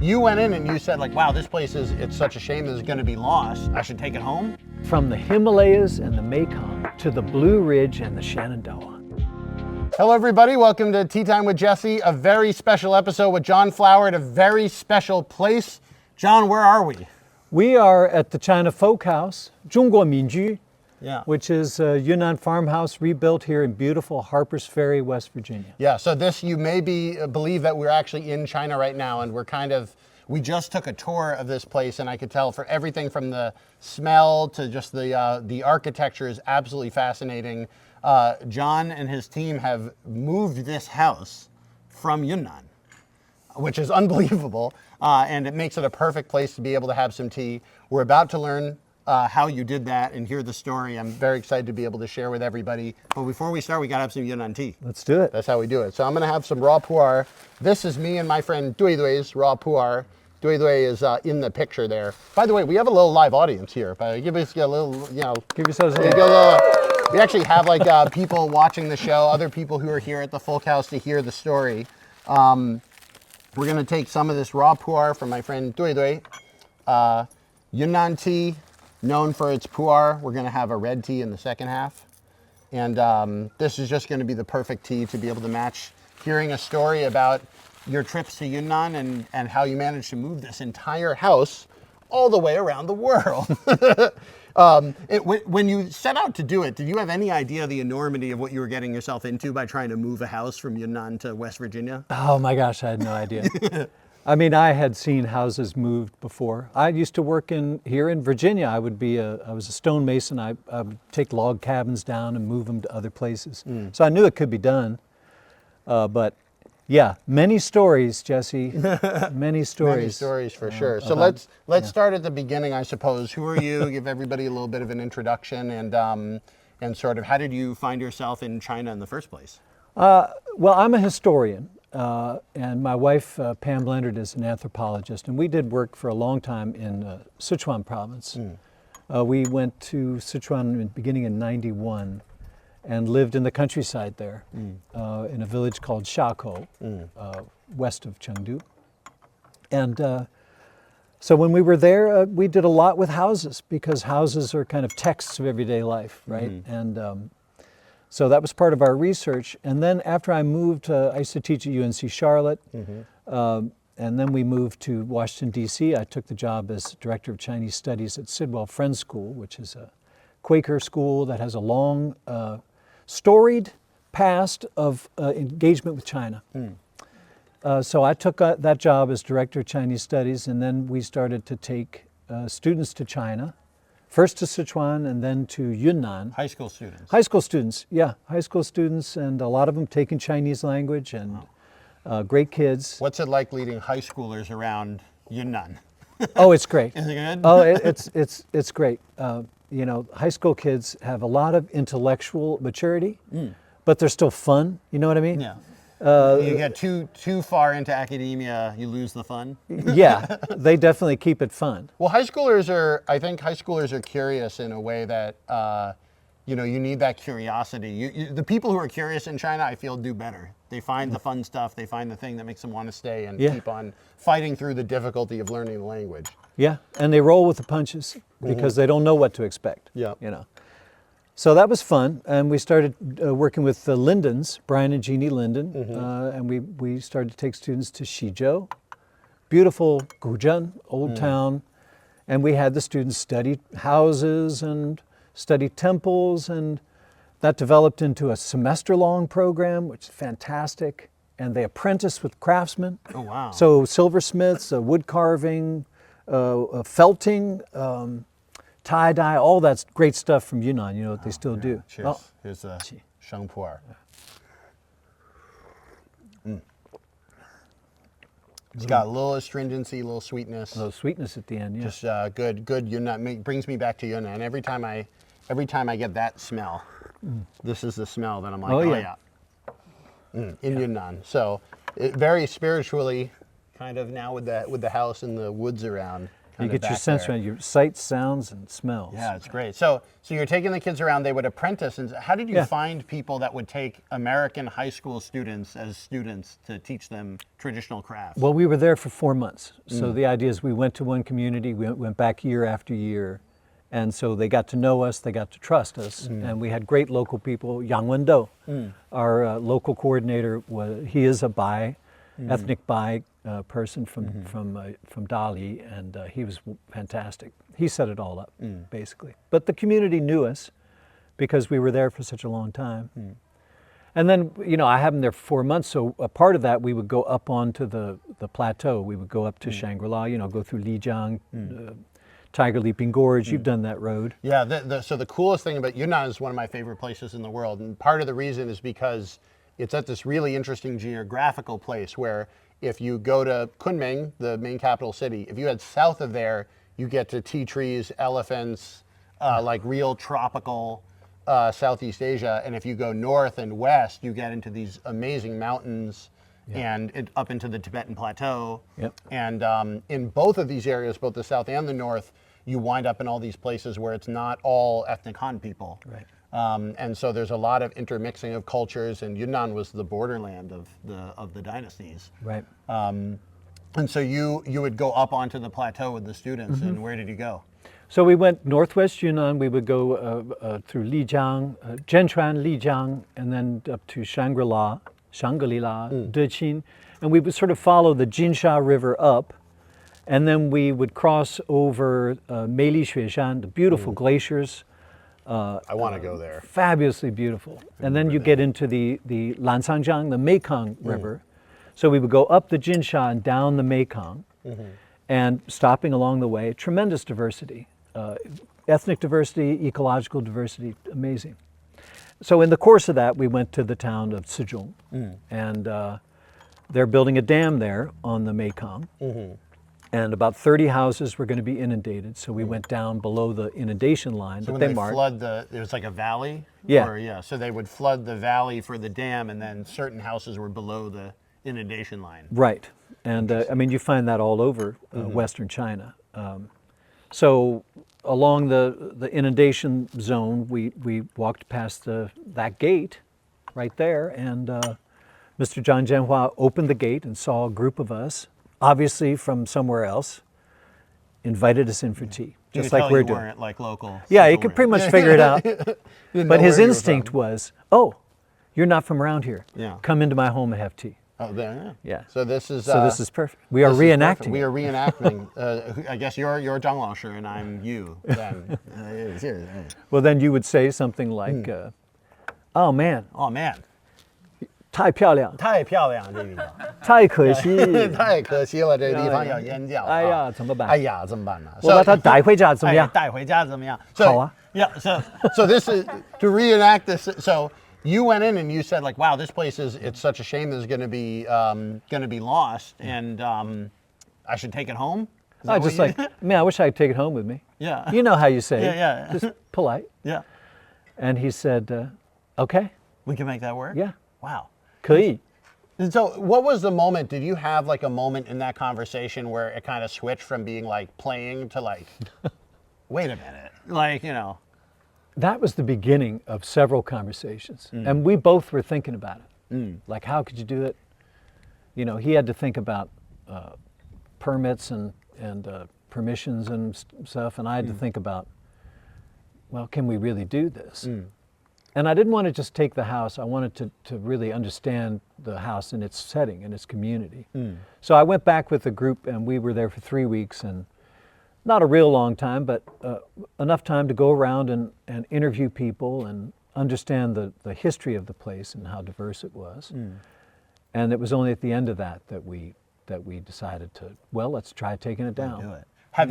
you went in and you said like, wow, this place it's such a shame that it's going to be lost. I should take it home. From the Himalayas and the Mekong to the Blue Ridge and the Shenandoah. Hello everybody, welcome to Tea Time with Jesse, a very special episode with John Flower at a very special place. John, where are we? We are at the China Folk House, 中国民居, which is a Yunnan farmhouse rebuilt here in beautiful Harpers Ferry, West Virginia. Yeah, so this, you may believe that we're actually in China right now, and we just took a tour of this place, and I could tell for everything from the smell to just the architecture is absolutely fascinating. John and his team have moved this house from Yunnan, which is unbelievable, and it makes it a perfect place to be able to have some tea. We're about to learn how you did that and hear the story. I'm very excited to be able to share with everybody. But before we start, we gotta have some Yunnan tea. Let's do it. That's how we do it. So I'm gonna have some raw pu'er. This is me and my friend Dui Dui's raw pu'er. Dui Dui is in the picture there. By the way, we have a little live audience here. But give us a little, give yourselves a little. We actually have like people watching the show, other people who are here at the Folk House to hear the story. We're gonna take some of this raw pu'er from my friend Dui Dui. Yunnan tea, known for its pu'er. We're gonna have a red tea in the second half. And this is just gonna be the perfect tea to be able to match hearing a story about your trips to Yunnan and how you managed to move this entire house all the way around the world. When you set out to do it, did you have any idea the enormity of what you were getting yourself into by trying to move a house from Yunnan to West Virginia? Oh my gosh, I had no idea. I mean, I had seen houses moved before. I used to work here in Virginia. I was a stonemason. I would take log cabins down and move them to other places. So I knew it could be done, but yeah, many stories, Jesse. Many stories. Many stories for sure. So let's start at the beginning, I suppose. Who are you? Give everybody a little bit of an introduction and sort of how did you find yourself in China in the first place? Well, I'm a historian, and my wife, Pam Leonard, is an anthropologist, and we did work for a long time in Sichuan province. We went to Sichuan beginning in '91. And lived in the countryside there, in a village called Shakou, west of Chengdu. And so when we were there, we did a lot with houses, because houses are kind of texts of everyday life, right? And so that was part of our research. And then after I moved, I used to teach at UNC Charlotte, and then we moved to Washington, D.C. I took the job as Director of Chinese Studies at Sidwell Friends School, which is a Quaker school that has a long, storied past of engagement with China. So I took that job as Director of Chinese Studies, and then we started to take students to China, first to Sichuan and then to Yunnan. High school students? High school students, yeah. High school students, and a lot of them taking Chinese language, and great kids. What's it like leading high schoolers around Yunnan? Oh, it's great. Is it good? Oh, it's great. You know, high school kids have a lot of intellectual maturity, but they're still fun. You know what I mean? Yeah. You get too far into academia, you lose the fun. Yeah, they definitely keep it fun. Well, I think high schoolers are curious in a way that, you need that curiosity. The people who are curious in China, I feel, do better. They find the fun stuff, they find the thing that makes them want to stay and keep on fighting through the difficulty of learning the language. Yeah, and they roll with the punches because they don't know what to expect. Yeah. So that was fun, and we started working with the Lindens, Brian and Jeannie Linden, and we started to take students to Shizhou, beautiful Guzheng, old town, and we had the students study houses and study temples, and that developed into a semester-long program, which is fantastic, and they apprentice with craftsmen. Oh, wow. So silversmiths, wood carving, felting, tie-dye, all that's great stuff from Yunnan, what they still do. Cheers. Oh. Here's a sheng pu'er. It's got a little astringency, a little sweetness. A little sweetness at the end, yeah. Just good Yunnan. Brings me back to Yunnan. Every time I get that smell, this is the smell that I'm like, oh yeah. In Yunnan. So very spiritually, kind of now with the house and the woods around. You kind of get your back sense there. around your sights, sounds, and smells. Yeah, it's great. So you're taking the kids around. They would apprentice, and how did you Yeah. find people that would take American high school students as students to teach them traditional crafts? Well, we were there for 4 months. So the idea is we went to one community, we went back year after year. And so they got to know us, they got to trust us. And we had great local people. Yang Wen-do, our local coordinator, he is a Bai, ethnic Bai person from Dali, and he was fantastic. He set it all up, basically. But the community knew us because we were there for such a long time. And then, I had them there for 4 months, so a part of that, we would go up onto the plateau. We would go up to Shangri-La, go through Lijiang, Tiger Leaping Gorge. You've done that road. Yeah, so the coolest thing about Yunnan is one of my favorite places in the world. And part of the reason is because it's at this really interesting geographical place where if you go to Kunming, the main capital city, if you head south of there, you get to tea trees, elephants, like real tropical Southeast Asia. And if you go north and west, you get into these amazing mountains and up into the Tibetan Plateau. Yep. And in both of these areas, both the south and the north, you wind up in all these places where it's not all ethnic Han people. Right. And so there's a lot of intermixing of cultures, and Yunnan was the borderland of the dynasties. Right. And so you would go up onto the plateau with the students, and where did you go? So we went northwest Yunnan. We would go through Lijiang, Zhenchuan, Lijiang, and then up to Shangri-La, Deqin, and we would sort of follow the Jinsha River up, and then we would cross over Meili Xueshan, the beautiful glaciers. I want to go there. Fabulously beautiful. And then you get into the Lansangjiang, the Mekong River. So we would go up the Jinsha and down the Mekong, and stopping along the way. Tremendous diversity, ethnic diversity, ecological diversity, amazing. So in the course of that, we went to the town of Sizhong, and they're building a dam there on the Mekong. And about 30 houses were going to be inundated, so we went down below the inundation line So that when they they marked. flood it was like a valley? Yeah. Or, so they would flood the valley for the dam, and then certain houses were below the inundation line. Right, and I mean, you find that all over Western China. So along the inundation zone, we walked past that gate right there, and Mr. Zhang Jianhua opened the gate and saw a group of us, obviously from somewhere else, invited us in for tea, You just could like tell we're you doing. weren't like local. Yeah, you people could were- pretty much figure it out. Didn't know But his where you were instinct from. was, oh, you're not from around here. Yeah. Come into my home and have tea. Oh, there, yeah. Yeah. So this is So this is perfect. We are this is perfect. reenacting. We it. are reenacting. I guess you're Zhang Laoshi and I'm you. Then. Well, then you would say something like, oh man, Oh man, 太漂亮，太漂亮这个地方，太可惜。太可惜了，这个地方要淹掉。哎呀，怎么办？哎呀，怎么办呢？我把它带回家怎么样？带回家怎么样？好啊。Yeah. So this is to reenact this. So you went in and you said like, wow, this place it's such a shame this is going to be lost, and I should take it home. Is that I what just you- like, man, I wish I could take it home with me. Yeah. You know how you say it. Yeah. Just polite. Yeah. And he said, okay, We can make that work. yeah, Wow. 可以。 And so what was the moment? Did you have like a moment in that conversation where it kind of switched from being like playing to like, wait a minute, like, That was the beginning of several conversations. And we both were thinking about it. Like, how could you do it? He had to think about permits and permissions and stuff. And I had to think about, well, can we really do this? And I didn't want to just take the house. I wanted to really understand the house and its setting and its community. So I went back with the group, and we were there for 3 weeks, and not a real long time, but enough time to go around and interview people and understand the history of the place and how diverse it was. And it was only at the end of that we decided to, well, let's try taking it down. do it. Had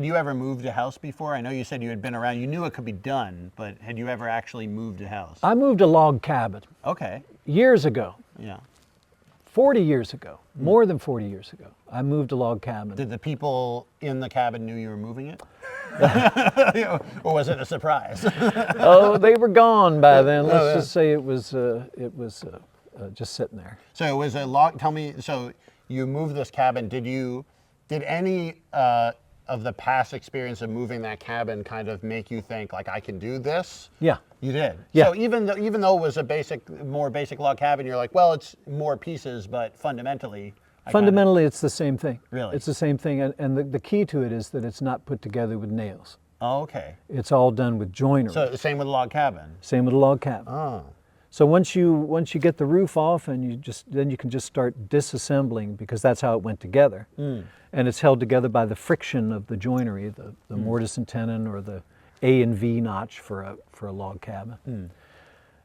you ever moved a house before? I know you said you had been around. You knew it could be done, but had you ever actually moved a house? I moved a log cabin Okay. years ago, Yeah. 40 years ago, more than 40 years ago. I moved a log cabin. Did the people in the cabin knew you were moving it? Or was it a surprise? Oh, they were gone by then. Let's just say it was just sitting there. So it was a log. Tell me. So you moved this cabin. Did any of the past experience of moving that cabin kind of make you think like I can do this? Yeah. You did. Yeah. So even though it was a more basic log cabin, you're like, well, it's more pieces, but fundamentally. Fundamentally, it's the same thing. Really? It's the same thing, and the key to it is that it's not put together with nails. Oh, okay. It's all done with joinery. So the same with a log cabin. Same with a log cabin. Oh. So once you get the roof off, and then you can just start disassembling, because that's how it went together. And it's held together by the friction of the joinery, the mortise and tenon, or the A and V notch for a log cabin.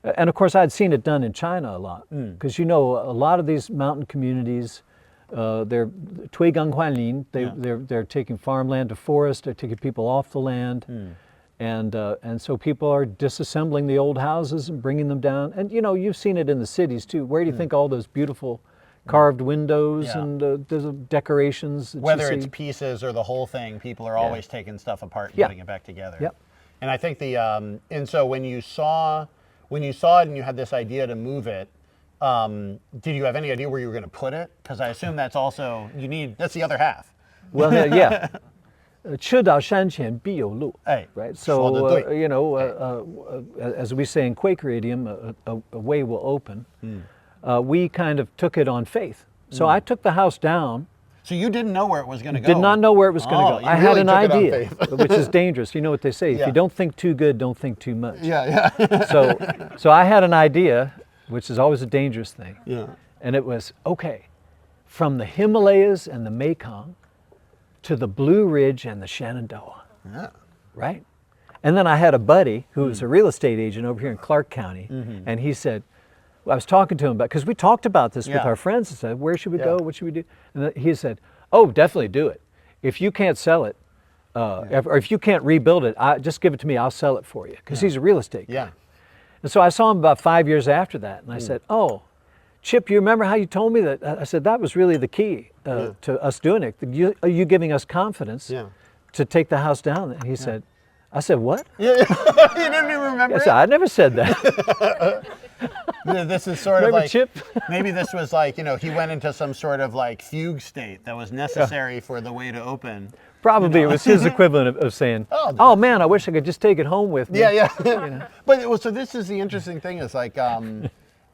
And of course, I'd seen it done in China a lot, because a lot of these mountain communities, they're they're taking farmland to forest, they're taking people off the land, and so people are disassembling the old houses and bringing them down. And you've seen it in the cities too. Where do you think all those beautiful carved windows and there's decorations that whether you it's see? Pieces or the whole thing, people are always taking stuff apart and putting it back together. Yep. And I think and so when you saw it and you had this idea to move it, did you have any idea where you were going to put it? Because I assume that's also that's the other half. Well, yeah. 车到山前必有路, Hey, right? 说得 So, 对。 as we say in Quaker idiom, a way will open. We kind of took it on faith. So I took the house down. So you didn't know where it was going to go? Did not know where it was going to go. You I really had an took it on idea, faith. which is dangerous. You know what they say, if you don't think too good, don't think too much. Yeah. So I had an idea, which is always a dangerous thing. Yeah. And it was, okay, from the Himalayas and the Mekong to the Blue Ridge and the Shenandoah, right? And then I had a buddy who was a real estate agent over here in Clark County, and he said, I was talking to him about, because we talked about this with our friends and said, where should we go? What should we do? And he said, oh, definitely do it. If you can't sell it, or if you can't rebuild it, just give it to me, I'll sell it for you. Because he's a real estate guy. Yeah. And so I saw him about 5 years after that, and I said, oh, Chip, you remember how you told me that? I said, that was really the key to us doing it. You giving us confidence to take the house down. And he said, I said, what? You didn't even remember I said, I never said that. This is sort Remember of like, Chip? maybe this was like, he went into some sort of like fugue state that was necessary for the way to open. Probably it was his equivalent of saying, oh man, I wish I could just take it home with me. Yeah. But so this is the interesting thing is like,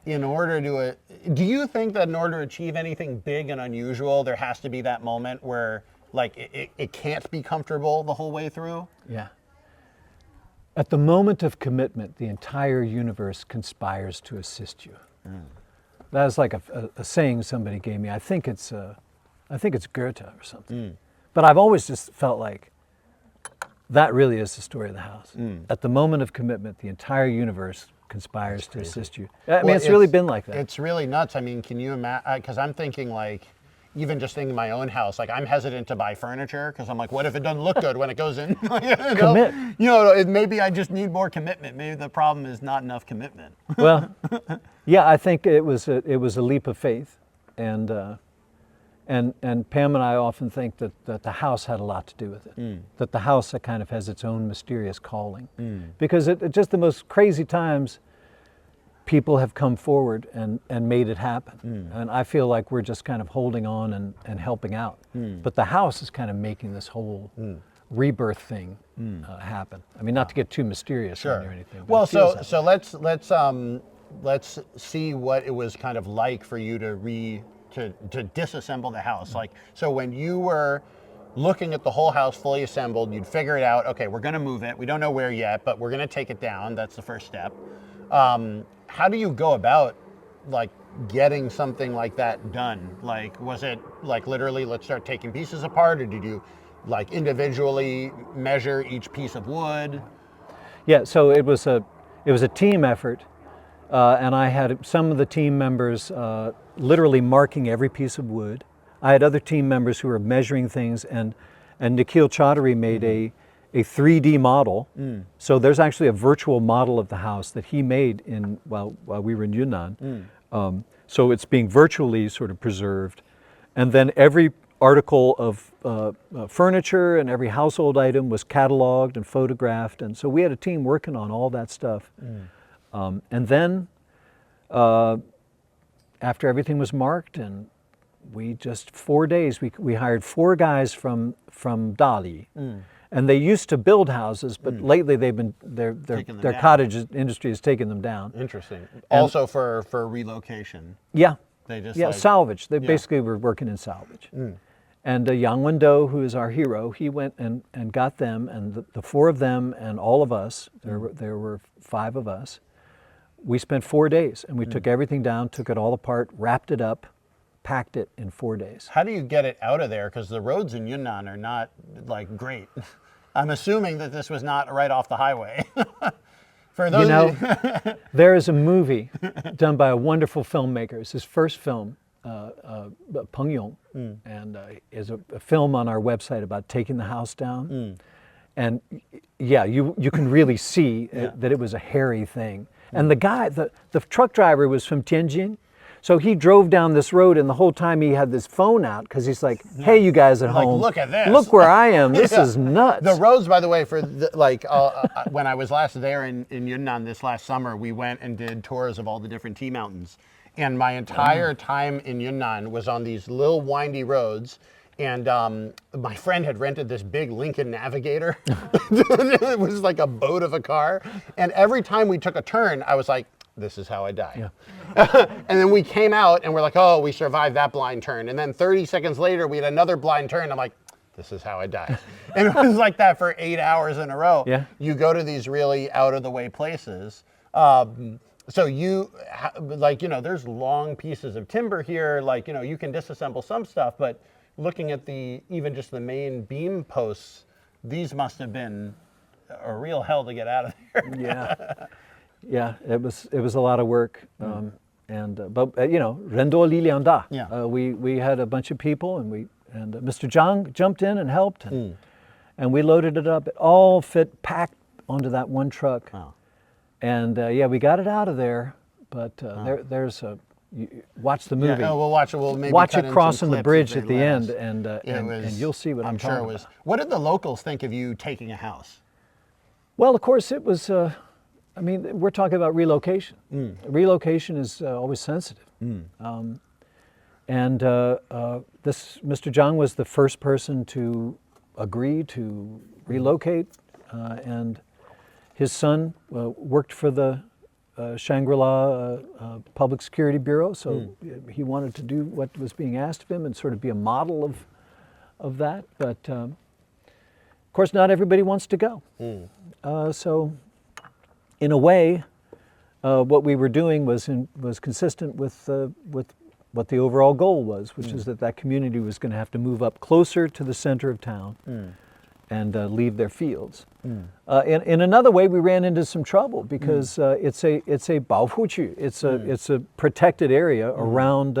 in order to, do you think that in order to achieve anything big and unusual, there has to be that moment where like it can't be comfortable the whole way through? Yeah. At the moment of commitment, the entire universe conspires to assist you. That is like a saying somebody gave me. I think it's Goethe or something. But I've always just felt like that really is the story of the house. At the moment of commitment, the entire universe conspires to assist you. I mean, it's really been like that. It's really nuts. I mean, can you imagine? Because I'm thinking like, even just thinking my own house, like I'm hesitant to buy furniture because I'm like, what if it doesn't look good when it goes in? Commit. Maybe I just need more commitment. Maybe the problem is not enough commitment. Well, yeah, I think it was a leap of faith, and Pam and I often think that the house had a lot to do with it. That the house kind of has its own mysterious calling, because at just the most crazy times, people have come forward and made it happen. And I feel like we're just kind of holding on and helping out. But the house is kind of making this whole rebirth thing happen. I mean, not to get too mysterious or anything. Well, so let's see what it was kind of like for you to disassemble the house. Like, so when you were looking at the whole house fully assembled, you'd figure it out, okay, we're gonna move it. We don't know where yet, but we're gonna take it down. That's the first step. How do you go about like getting something like that done? Like, was it like literally let's start taking pieces apart, or did you like individually measure each piece of wood? Yeah, so it was a team effort, and I had some of the team members literally marking every piece of wood. I had other team members who were measuring things, and Nikhil Chaudhary made a 3D model. So there's actually a virtual model of the house that he made while we were in Yunnan. So it's being virtually sort of preserved. And then every article of furniture and every household item was cataloged and photographed. And so we had a team working on all that stuff. And then after everything was marked and we just 4 days, we hired 4 guys from Dali. And they used to build houses, but lately they've been their down. cottage industry has taken them down. Interesting. Also for relocation. Yeah. They just salvage. They basically were working in salvage. And Yang Wen-do, who is our hero, he went and got them, and the 4 of them and all of us, there were 5 of us, we spent 4 days, and we took everything down, took it all apart, wrapped it up, packed it in 4 days. How do you get it out of there? Because the roads in Yunnan are not like great. I'm assuming that this was not right off the highway. For those, there is a movie done by a wonderful filmmaker. It's his first film, Peng Yong, and is a film on our website about taking the house down. And yeah, you can really see that it was a hairy thing. And the guy, the truck driver was from Tianjin. So he drove down this road, and the whole time he had this phone out because he's like, "Hey, you guys at home, look at this. Look where I am. This is nuts." The roads, by the way, for when I was last there in Yunnan this last summer, we went and did tours of all the different tea mountains, and my entire time in Yunnan was on these little windy roads. And my friend had rented this big Lincoln Navigator. It was like a boat of a car, and every time we took a turn, I was like, this is how I die. And then we came out and we're like, oh, we survived that blind turn. And then 30 seconds later, we had another blind turn. I'm like, this is how I die. And it was like that for 8 hours in a row. You go to these really out of the way places. So there's long pieces of timber here. You can disassemble some stuff, but looking at even just the main beam posts, these must have been a real hell to get out of there. Yeah, it was a lot of work, but Rendo Li Liang Da. We had a bunch of people, and Mr. Zhang jumped in and helped, and we loaded it up. It all fit packed onto that one truck, and we got it out of there. But there's watch the movie. We'll watch it. We'll maybe watch cut it in crossing some the clips bridge if at they the let end, us. and you'll see what I'm talking about. What did the locals think of you taking a house? Well, of course, it was. We're talking about relocation. Relocation is always sensitive. This Mr. Zhang was the first person to agree to relocate, and his son worked for the Shangri-La Public Security Bureau, so he wanted to do what was being asked of him and sort of be a model of that. But of course, not everybody wants to go. So, in a way, what we were doing was consistent with what the overall goal was, which is that community was going to have to move up closer to the center of town and leave their fields. In another way, we ran into some trouble because it's a 保护区. It's a protected area around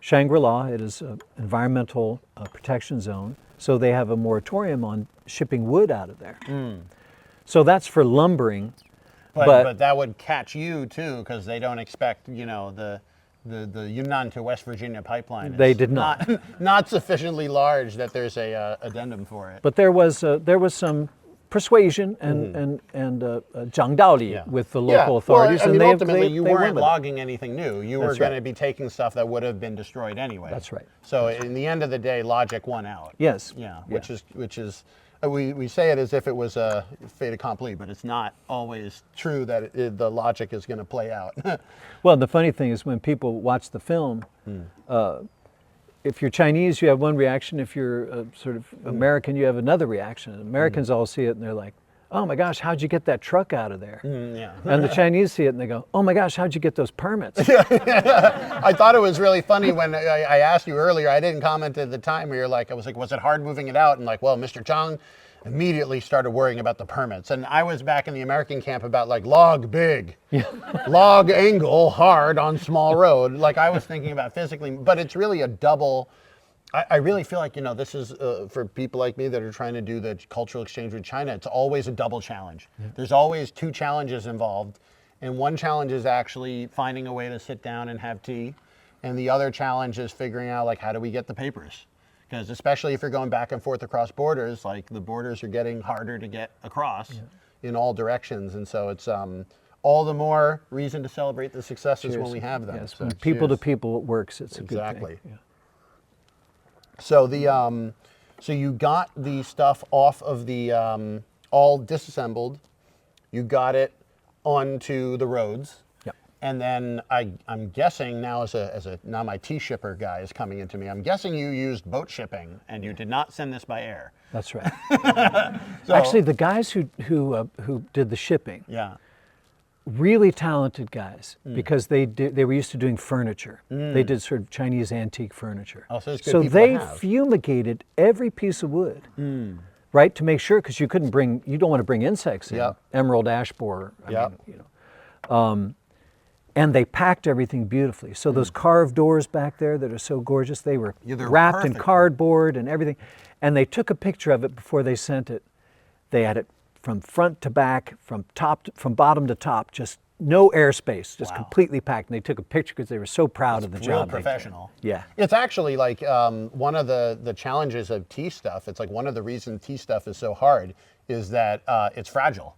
Shangri-La. It is an environmental protection zone. So they have a moratorium on shipping wood out of there. So that's for lumbering. But that would catch you too, because they don't expect the Yunnan to West Virginia pipeline. They did not. Not sufficiently large that there's a addendum for it. But there was some persuasion and 讲道理 with the local authorities. Well, and ultimately, you they weren't went logging anything new. You were That's going right. to be taking stuff that would have been destroyed anyway. That's right. So in the end of the day, logic won out. Yes. Which is we say it as if it was a fait accompli, but it's not always true that the logic is going to play out. Well, the funny thing is when people watch the film, if you're Chinese, you have one reaction. If you're sort of American, you have another reaction. Americans all see it and they're like, "Oh my gosh, how'd you get that truck out of there?" And the Chinese see it and they go, "Oh my gosh, how'd you get those permits?" I thought it was really funny when I asked you earlier. I didn't comment at the time. Where I was like, was it hard moving it out? And well, Mr. Zhang immediately started worrying about the permits. And I was back in the American camp about log big, log angle hard on small road. I was thinking about physically, but it's really a double. I really feel like, this is for people like me that are trying to do the cultural exchange with China, it's always a double challenge. There's always 2 challenges involved. And one challenge is actually finding a way to sit down and have tea. And the other challenge is figuring out how do we get the papers? Because especially if you're going back and forth across borders, the borders are getting harder to get across in all directions. And so it's all the more reason to celebrate the successes when we have them. Yes, So when people to people it works, it's a good thing. Exactly. So so you got the stuff off of the all disassembled. You got it onto the roads. Yep. And then I'm guessing now now my tea shipper guy is coming into me. I'm guessing you used boat shipping and you did not send this by air. That's right. So, Actually, the guys who did the shipping, yeah. really talented guys, because they were used to doing furniture. They did sort of Chinese antique furniture. Oh, so it's good so people to they have. fumigated every piece of wood, right, to make sure, because you don't want to bring insects in. Yep. Emerald ash borer. Yep. And they packed everything beautifully. So those carved doors back there that are so gorgeous, they were Yeah, they're wrapped in perfect. cardboard and everything. And they took a picture of it before they sent it. They had it from front to back, from bottom to top, just no airspace, just Wow. completely packed. And they took a picture because they were so proud of the Real job. they did. professional. Yeah. It's actually like one of the challenges of tea stuff. It's like one of the reasons tea stuff is so hard is that it's fragile.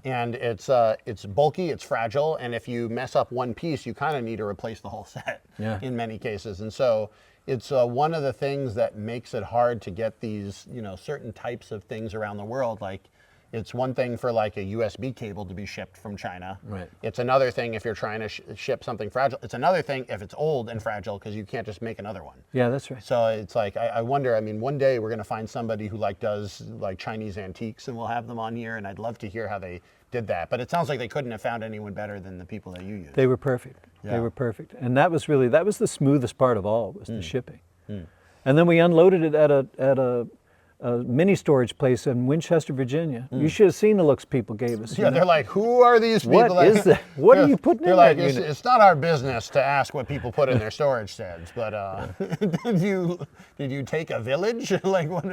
And it's bulky, it's fragile, and if you mess up one piece, you kind of need to replace the whole set in many cases. And so it's one of the things that makes it hard to get these, certain types of things around the world. Like, it's one thing for like a USB cable to be shipped from China. Right. It's another thing if you're trying to ship something fragile. It's another thing if it's old and fragile because you can't just make another one. Yeah, that's right. So it's like, I wonder, one day we're going to find somebody who does Chinese antiques and we'll have them on here, and I'd love to hear how they did that. But it sounds like they couldn't have found anyone better than the people that you used. They were perfect. Yeah. They were perfect. And that was the smoothest part of all, was the shipping. And then we unloaded it at a mini storage place in Winchester, Virginia. You should have seen the looks people gave us. Yeah, they're like, who are these people? What is that? What are you putting they're in like, that unit? it's not our business to ask what people put in their storage sheds, but did you take a village? Like what?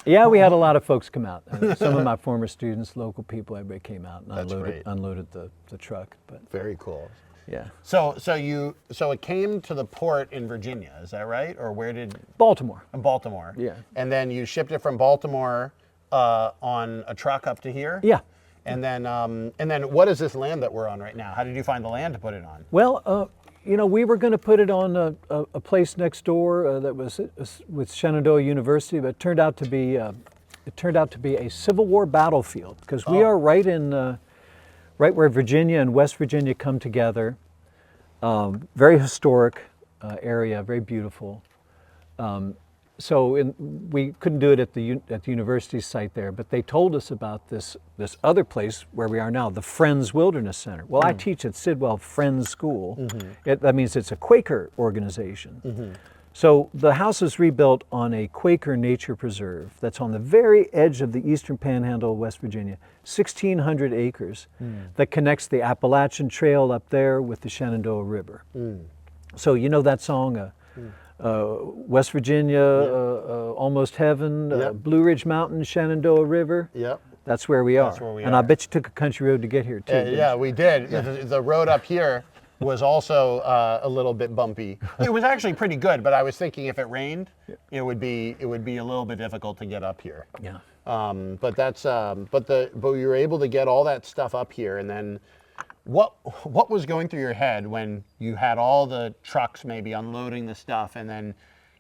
Yeah, we had a lot of folks come out. Some of my former students, local people, everybody came out and That's great. unloaded the truck. But Very cool. yeah. So it came to the port in Virginia, is that right? Or where did? Baltimore. In Baltimore. Yeah. And then you shipped it from Baltimore on a truck up to here. Yeah. And then what is this land that we're on right now? How did you find the land to put it on? Well, we were going to put it on a place next door that was with Shenandoah University, but it turned out to be a Civil War battlefield, because we are right in right where Virginia and West Virginia come together. Very historic area, very beautiful. So we couldn't do it at the university site there, but they told us about this other place where we are now, the Friends Wilderness Center. Well, I teach at Sidwell Friends School. That means it's a Quaker organization. So the house is rebuilt on a Quaker nature preserve that's on the very edge of the eastern panhandle of West Virginia, 1,600 acres, that connects the Appalachian Trail up there with the Shenandoah River. So you know that song, West Virginia, Almost Heaven, Yep. Blue Ridge Mountain, Shenandoah River? Yep. That's where we are. That's where we and are. I bet you took a country road to get here too. didn't Yeah, you? we did. The road up here was also a little bit bumpy. It was actually pretty good, but I was thinking if it rained, it would be a little bit difficult to get up here. Yeah. But we were able to get all that stuff up here, and then what was going through your head when you had all the trucks maybe unloading the stuff, and then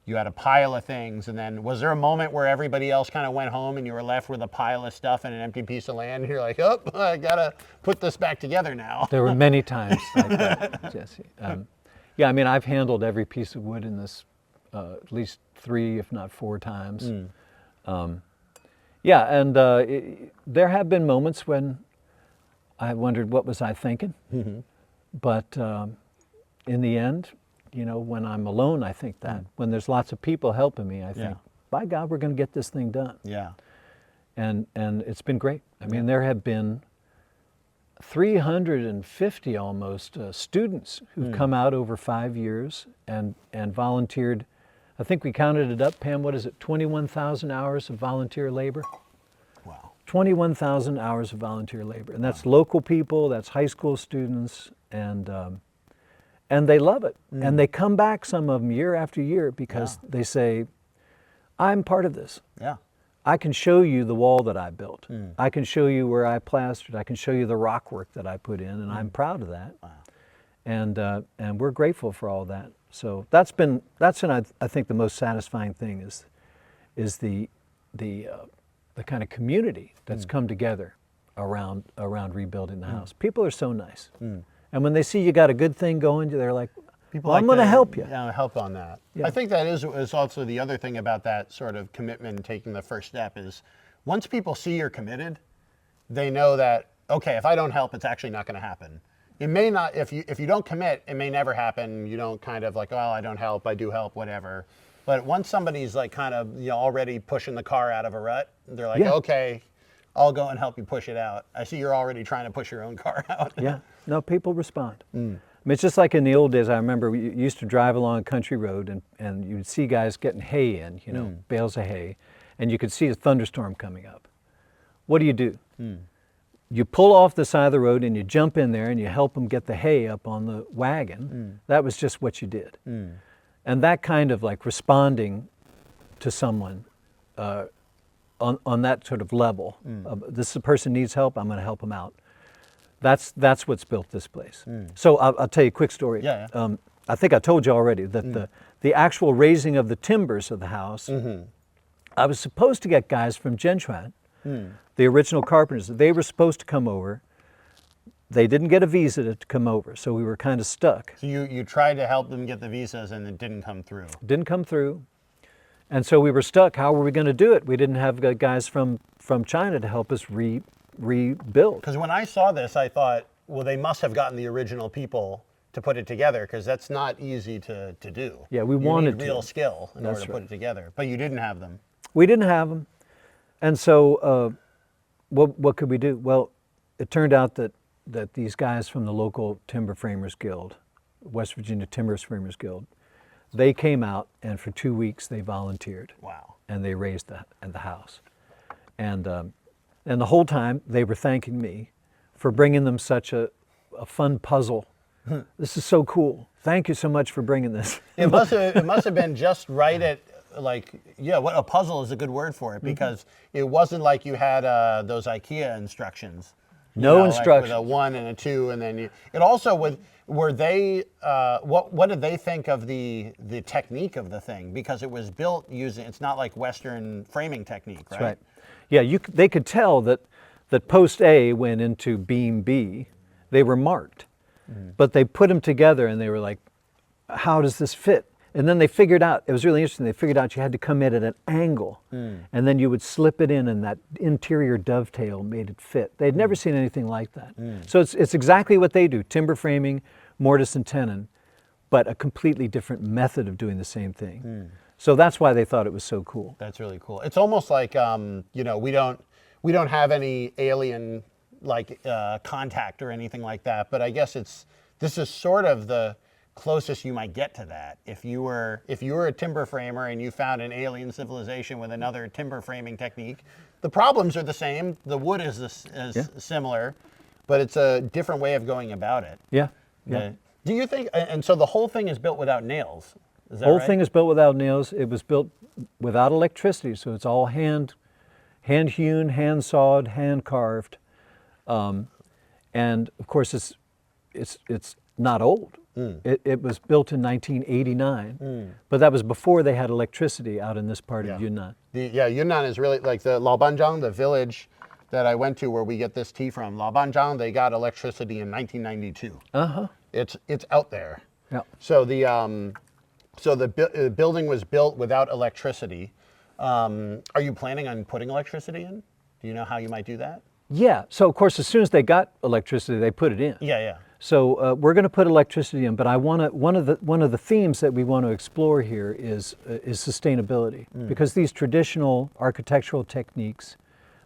you had a pile of things, and then was there a moment where everybody else kind of went home and you were left with a pile of stuff and an empty piece of land, and you're like, oh, I gotta put this back together now? There were many times like that, Jesse. Yeah, I've handled every piece of wood in this at least 3, if not 4 times. There have been moments when I wondered, what was I thinking? But in the end, when I'm alone, I think that. When there's lots of people helping me, I think, by God, we're going to get this thing done. Yeah. And it's been great. There have been 350 almost students who've come out over 5 years and volunteered. I think we counted it up, Pam, what is it, 21,000 hours of volunteer labor? Wow. 21,000 hours of volunteer labor. And that's local people, that's high school students, and they love it. And they come back, some of them, year after year, because they say, I'm part of this. Yeah. I can show you the wall that I built. I can show you where I plastered. I can show you the rock work that I put in, and I'm proud of that. Wow. And we're grateful for all that. So that's been I think the most satisfying thing is the kind of community that's come together around rebuilding the house. People are so nice, and when they see you got a good thing going, they're like, People well, I'm going to help you. Yeah, help on that. Yeah. I think that is also the other thing about that sort of commitment and taking the first step is once people see you're committed, they know that, okay, if I don't help, it's actually not going to happen. It may not, if you don't commit, it may never happen. You don't kind of like, well, I don't help, I do help, whatever. But once somebody's like kind of already pushing the car out of a rut, they're like, okay, I'll go and help you push it out. I see you're already trying to push your own car out. Yeah, no, people respond. I mean, it's just like in the old days. I remember we used to drive along a country road and you'd see guys getting hay in, bales of hay, and you could see a thunderstorm coming up. What do? You pull off the side of the road and you jump in there and you help them get the hay up on the wagon. That was just what you did. And that kind of like responding to someone on that sort of level, this person needs help, I'm going to help them out. That's what's built this place. So I'll tell you a quick story. Yeah. I think I told you already that the actual raising of the timbers of the house, I was supposed to get guys from Gentran, the original carpenters. They were supposed to come over. They didn't get a visa to come over, so we were kind of stuck. So you tried to help them get the visas and it didn't come through. Didn't come through. And so we were stuck. How were we going to do it? We didn't have guys from China to help us rebuild. Because when I saw this, I thought, well, they must have gotten the original people to put it together because that's not easy to do. Yeah, we you wanted need real to. skill in That's order to right. put it together, but you didn't have them. We didn't have them. And so what could we do? Well, it turned out that these guys from the local Timber Framers Guild, West Virginia Timber Framers Guild, they came out and for 2 weeks they volunteered. Wow. And they raised the house. And the whole time they were thanking me for bringing them such a fun puzzle. This is so cool. Thank you so much for bringing this. It must have been just right at what a puzzle is a good word for it because it wasn't like you had those IKEA instructions. No instructions. Like with a 1 and a 2 and then it also were they what did they think of the technique of the thing because it was built using it's not like Western framing technique, right? That's right. Yeah, they could tell that post A went into beam B. They were marked, but they put them together and they were like, how does this fit? And then they figured out, it was really interesting, they figured out you had to come in at an angle and then you would slip it in and that interior dovetail made it fit. They'd never seen anything like that. So it's exactly what they do, timber framing, mortise and tenon, but a completely different method of doing the same thing. So that's why they thought it was so cool. That's really cool. It's almost like we don't have any alien contact or anything like that. But I guess this is sort of the closest you might get to that. If you were a timber framer and you found an alien civilization with another timber framing technique, the problems are the same. The wood is similar, but it's a different way of going about it. Yeah. Do you think? And so the whole thing is built without nails. Is that The whole right? thing is built without nails. It was built without electricity, so it's all hand hewn, hand sawed, hand carved, and of course it's not old. It was built in 1989, but that was before they had electricity out in this part of Yunnan. Yunnan is really like the Laobanzhang, the village that I went to where we get this tea from. Laobanzhang, they got electricity in 1992. It's out there. Yeah. So the building was built without electricity. Are you planning on putting electricity in? Do you know how you might do that? Yeah. So of course, as soon as they got electricity, they put it in. Yeah. So we're going to put electricity in, but I want to. One of the themes that we want to explore here is sustainability, because these traditional architectural techniques,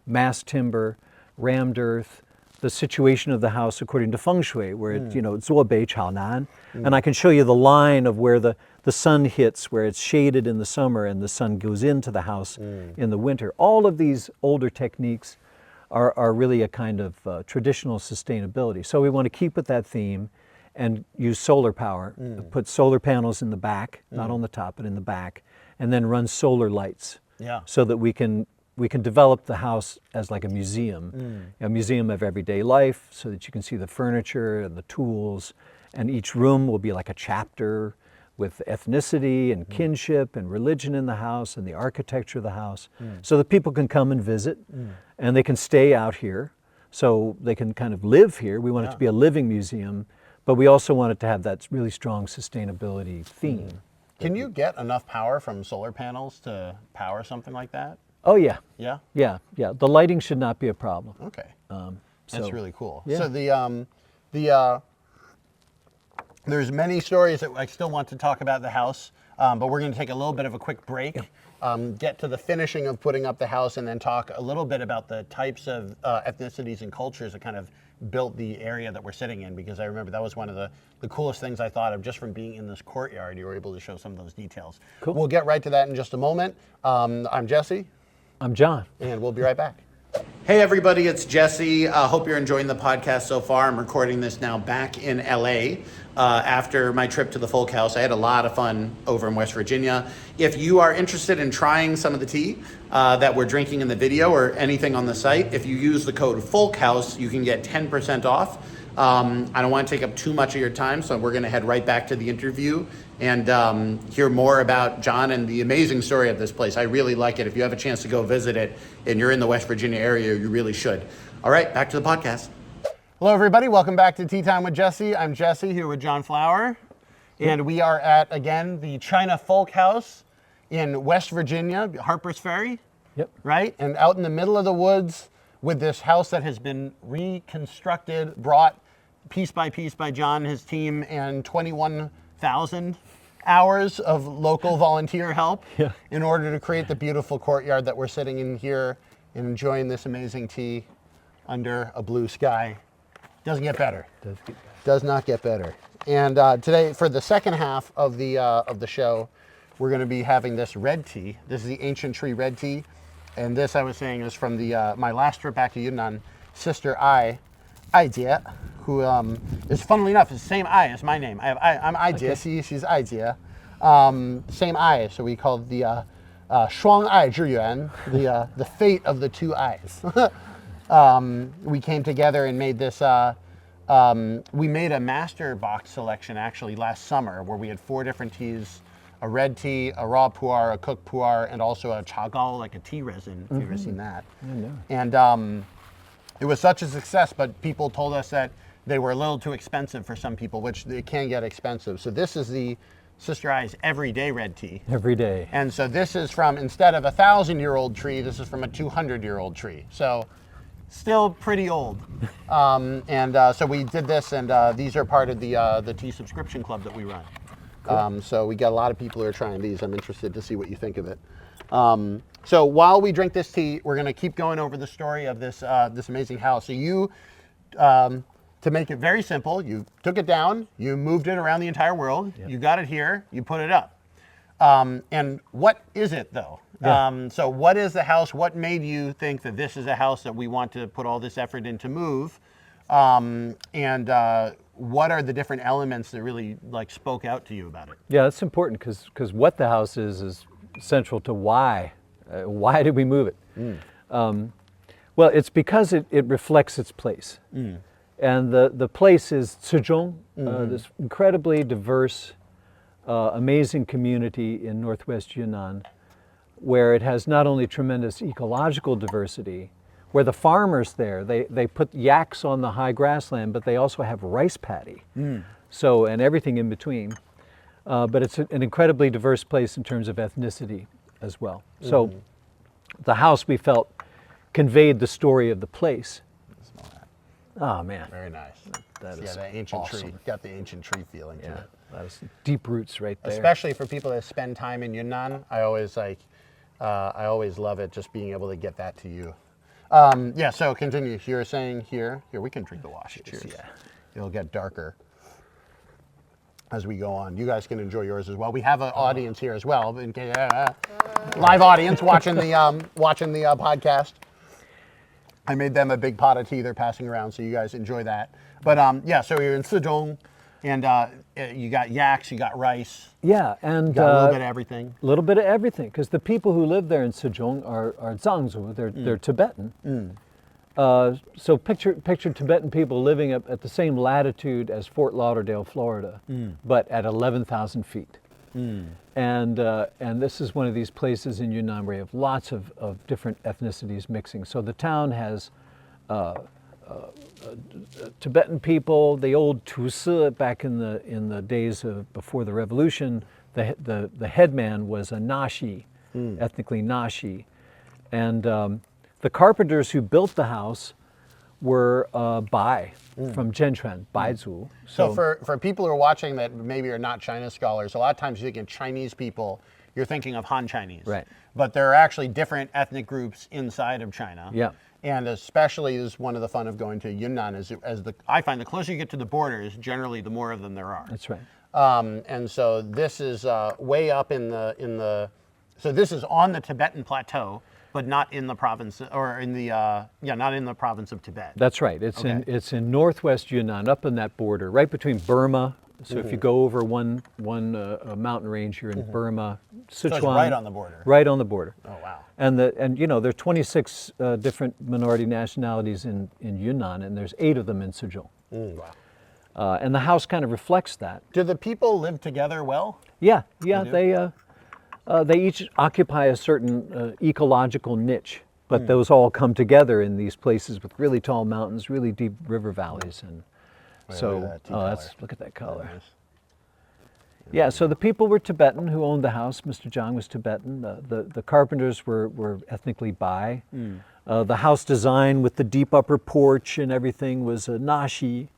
mass timber, rammed earth, the situation of the house according to feng shui, where it's zuo bei chao nan, and I can show you the line of where the sun hits, where it's shaded in the summer and the sun goes into the house in the winter. All of these older techniques are really a kind of traditional sustainability. So we want to keep with that theme and use solar power, put solar panels in the back, not on the top, but in the back, and then run solar lights so that we can develop the house as like a museum of everyday life, so that you can see the furniture and the tools, and each room will be like a chapter with ethnicity and kinship and religion in the house and the architecture of the house, so that people can come and visit and they can stay out here, so they can kind of live here. We want it to be a living museum, but we also want it to have that really strong sustainability theme. Can you get enough power from solar panels to power something like that? Oh yeah. Yeah? Yeah, yeah. The lighting should not be a problem. Okay. So, That's really cool. yeah. So there's many stories that I still want to talk about the house, but we're going to take a little bit of a quick break, get to the finishing of putting up the house, and then talk a little bit about the types of ethnicities and cultures that kind of built the area that we're sitting in, because I remember that was one of the coolest things I thought of just from being in this courtyard. You were able to show some of those details. Cool. We'll get right to that in just a moment. I'm Jesse. I'm John. And we'll be right back. Hey everybody, it's Jesse. Hope you're enjoying the podcast so far. I'm recording this now back in LA after my trip to the Folk House. I had a lot of fun over in West Virginia. If you are interested in trying some of the tea that we're drinking in the video or anything on the site, if you use the code FOLKHOUSE, you can get 10% off. I don't want to take up too much of your time, so we're going to head right back to the interview and hear more about John and the amazing story of this place. I really like it. If you have a chance to go visit it and you're in the West Virginia area, you really should. All right, back to the podcast. Hello, everybody. Welcome back to Tea Time with Jesse. I'm Jesse here with John Flower, and we are at, again, the China Folk House in West Virginia, Harper's Ferry. Yep. Right? And out in the middle of the woods with this house that has been reconstructed, brought piece by piece by John and his team, and 21,000 hours of local volunteer help in order to create the beautiful courtyard that we're sitting in here and enjoying this amazing tea under a blue sky. Doesn't get better. Does not get better. And today, for the second half of the show, we're going to be having this red tea. This is the ancient tree red tea, and this, I was saying, is from the my last trip back to Yunnan. Sister Ai Jie, who is, funnily enough, is the same Ai as my name. I'm Ai Jie, she's Ai Jie. Same Ai, so we call it the Shuang Ai Zhi Yuan, the fate of the two eyes. We came together and made this, we made a master box selection actually last summer where we had 4 different teas, a red tea, a raw pu'er, a cooked pu'er, and also a cha gao, like a tea resin, if you've ever seen that. And it was such a success, but people told us that they were a little too expensive for some people, which they can get expensive. So this is the Sister Ai's everyday red tea. Every day. And so this is from, instead of a 1,000-year-old tree, this is from a 200-year-old tree. So still pretty old. So we did this, and these are part of the tea subscription club that we run. Cool. So we got a lot of people who are trying these. I'm interested to see what you think of it. So while we drink this tea, we're going to keep going over the story of this this amazing house. So you, to make it very simple, you took it down, you moved it around the entire world, you got it here, you put it up. And what is it though? So what is the house? What made you think that this is a house that we want to put all this effort in to move? What are the different elements that really like spoke out to you about it? Yeah, that's important because what the house is central to why. Why did we move it? Well, it's because it reflects its place. And the place is Zhezhong, this incredibly diverse, amazing community in northwest Yunnan, where it has not only tremendous ecological diversity, where the farmers there, they put yaks on the high grassland, but they also have rice paddy, so, and everything in between. But it's an incredibly diverse place in terms of ethnicity as well. So the house, we felt, conveyed the story of the place. Oh man. Very nice. That is the ancient awesome. tree. Got the ancient tree feeling to it. That is deep roots right there. Especially for people that spend time in Yunnan, I always love it just being able to get that to you. So continue. You're saying here we can drink the wash. Cheers. Yeah. It'll get darker as we go on. You guys can enjoy yours as well. We have an audience here as well, in case, live audience watching the podcast. I made them a big pot of tea they're passing around, so you guys enjoy that. But so you're in Sidwell, and you got yaks, you got rice. Yeah, and you got a little bit of everything. A little bit of everything, because the people who live there in Sidwell are Zhangzu, they're Tibetan. So picture Tibetan people living at the same latitude as Fort Lauderdale, Florida, but at 11,000 feet. And this is one of these places in Yunnan where you have lots of different ethnicities mixing. So the town has Tibetan people, the old Tusi back in the days of before the revolution. The headman was a Nashi, ethnically Nashi, and the carpenters who built the house were Bai from Zhenchuan, Baizu. So for people who are watching that maybe are not China scholars, a lot of times you think of Chinese people, you're thinking of Han Chinese. Right. But there are actually different ethnic groups inside of China. Yeah. And especially is one of the fun of going to Yunnan I find the closer you get to the borders, generally the more of them there are. That's right. And so this is way up so this is on the Tibetan plateau, but not in the province, or in the, not in the province of Tibet. That's right. It's in northwest Yunnan, up in that border, right between Burma. So if you go over one mountain range, you're in Burma, Sichuan. So it's right on the border. Right on the border. Oh, wow. And there are 26 different minority nationalities in Yunnan, and there's 8 of them in Suzhou. Wow. And the house kind of reflects that. Do the people live together well? Yeah, they each occupy a certain ecological niche, but those all come together in these places with really tall mountains, really deep river valleys, and look at that color. Nice. Yeah, so the people were Tibetan who owned the house. Mr. Zhang was Tibetan. The carpenters were ethnically Bai. The house design with the deep upper porch and everything was Nashi.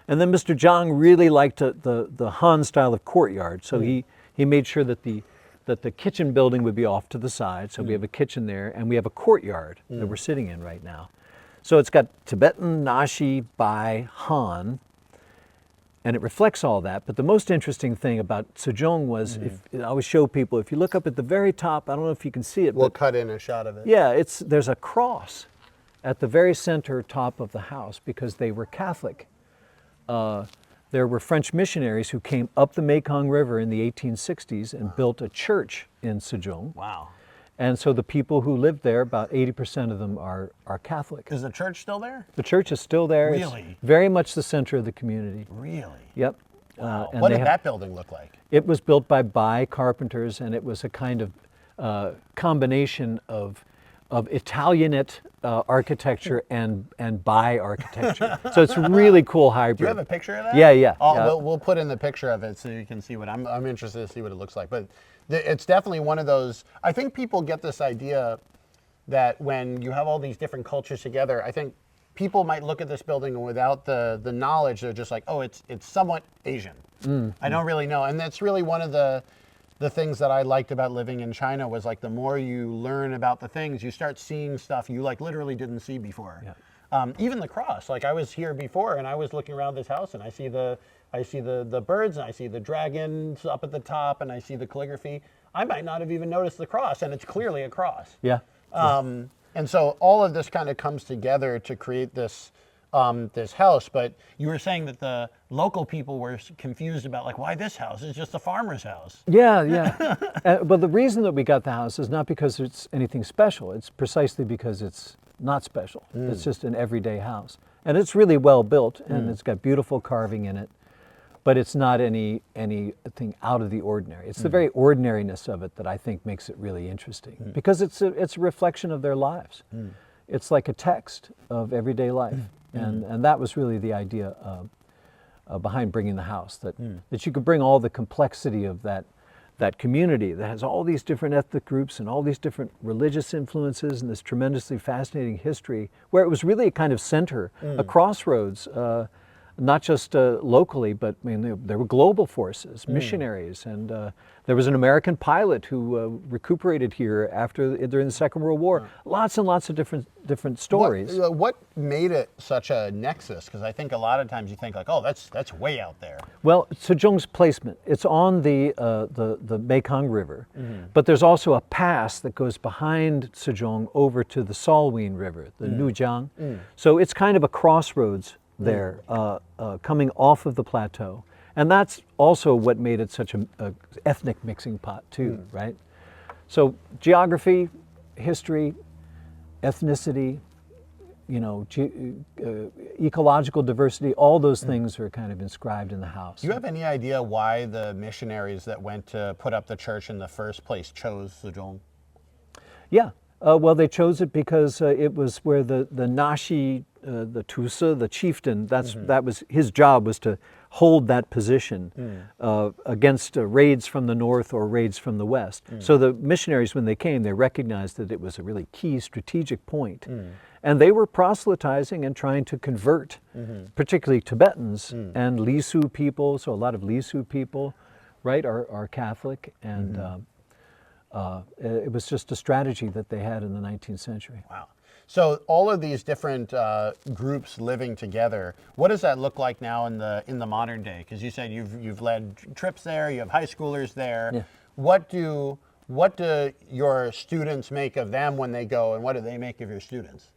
And then Mr. Zhang really liked the Han style of courtyard, so he made sure that the kitchen building would be off to the side. So we have a kitchen there, and we have a courtyard that we're sitting in right now. So it's got Tibetan, Nashi, Bai, Han, and it reflects all that. But the most interesting thing about Sejong was, I always show people, if you look up at the very top, I don't know if you can see it. We'll cut in a shot of it. Yeah, there's a cross at the very center top of the house because they were Catholic. There were French missionaries who came up the Mekong River in the 1860s and built a church in Sejong. Wow. And so the people who lived there, about 80% of them are Catholic. Is the church still there? The church is still there. Really? It's very much the center of the community. Really? Yep. Wow. And What did that building look like? It was built by Bai carpenters, and it was a kind of combination of Italianate architecture and Bai architecture. So it's a really cool hybrid. Do you have a picture of that? Yeah, yeah. We'll put in the picture of it so you can see what I'm interested to see what it looks like. But it's definitely one of those. I think people get this idea that when you have all these different cultures together, I think people might look at this building and without the knowledge, they're just like, oh, it's somewhat Asian. I don't really know, and that's really one of the things that I liked about living in China was like the more you learn about the things, you start seeing stuff you like literally didn't see before. Yeah. Even the cross. Like I was here before and I was looking around this house and I see the birds and I see the dragons up at the top and I see the calligraphy. I might not have even noticed the cross, and it's clearly a cross. Yeah. And so all of this kind of comes together to create this this house. But you were saying that the local people were confused about like why this house is just a farmer's house. Yeah, yeah. But the reason that we got the house is not because it's anything special. It's precisely because it's not special. It's just an everyday house, and it's really well built, and it's got beautiful carving in it. But it's not anything out of the ordinary. It's the very ordinariness of it that I think makes it really interesting, because it's a reflection of their lives. It's like a text of everyday life, and that was really the idea behind bringing the house, that you could bring all the complexity of that community that has all these different ethnic groups and all these different religious influences and this tremendously fascinating history, where it was really a kind of center, a crossroads. Not just locally, but I mean, there were global forces, missionaries, and there was an American pilot who recuperated here during the Second World War. Lots and lots of different stories. What made it such a nexus? Because I think a lot of times you think like, oh, that's way out there. Well, Sejong's placement, it's on the Mekong River, but there's also a pass that goes behind Sejong over to the Salween River, the Nujiang. So it's kind of a crossroads there, coming off of the plateau. And that's also what made it such a ethnic mixing pot too, right? So geography, history, ethnicity, ecological diversity, all those things are kind of inscribed in the house. Do you have any idea why the missionaries that went to put up the church in the first place chose Sejong? Yeah, well, they chose it because it was where the Nashi, the Tusa, the chieftain, that was his job, was to hold that position against raids from the north or raids from the west. So the missionaries, when they came, they recognized that it was a really key strategic point. And they were proselytizing and trying to convert, particularly Tibetans and Lisu people. So a lot of Lisu people, right, are Catholic, and it was just a strategy that they had in the 19th century. Wow. So all of these different groups living together, what does that look like now in the modern day? Because you said you've led trips there, you have high schoolers there. Yeah. What do your students make of them when they go, and what do they make of your students?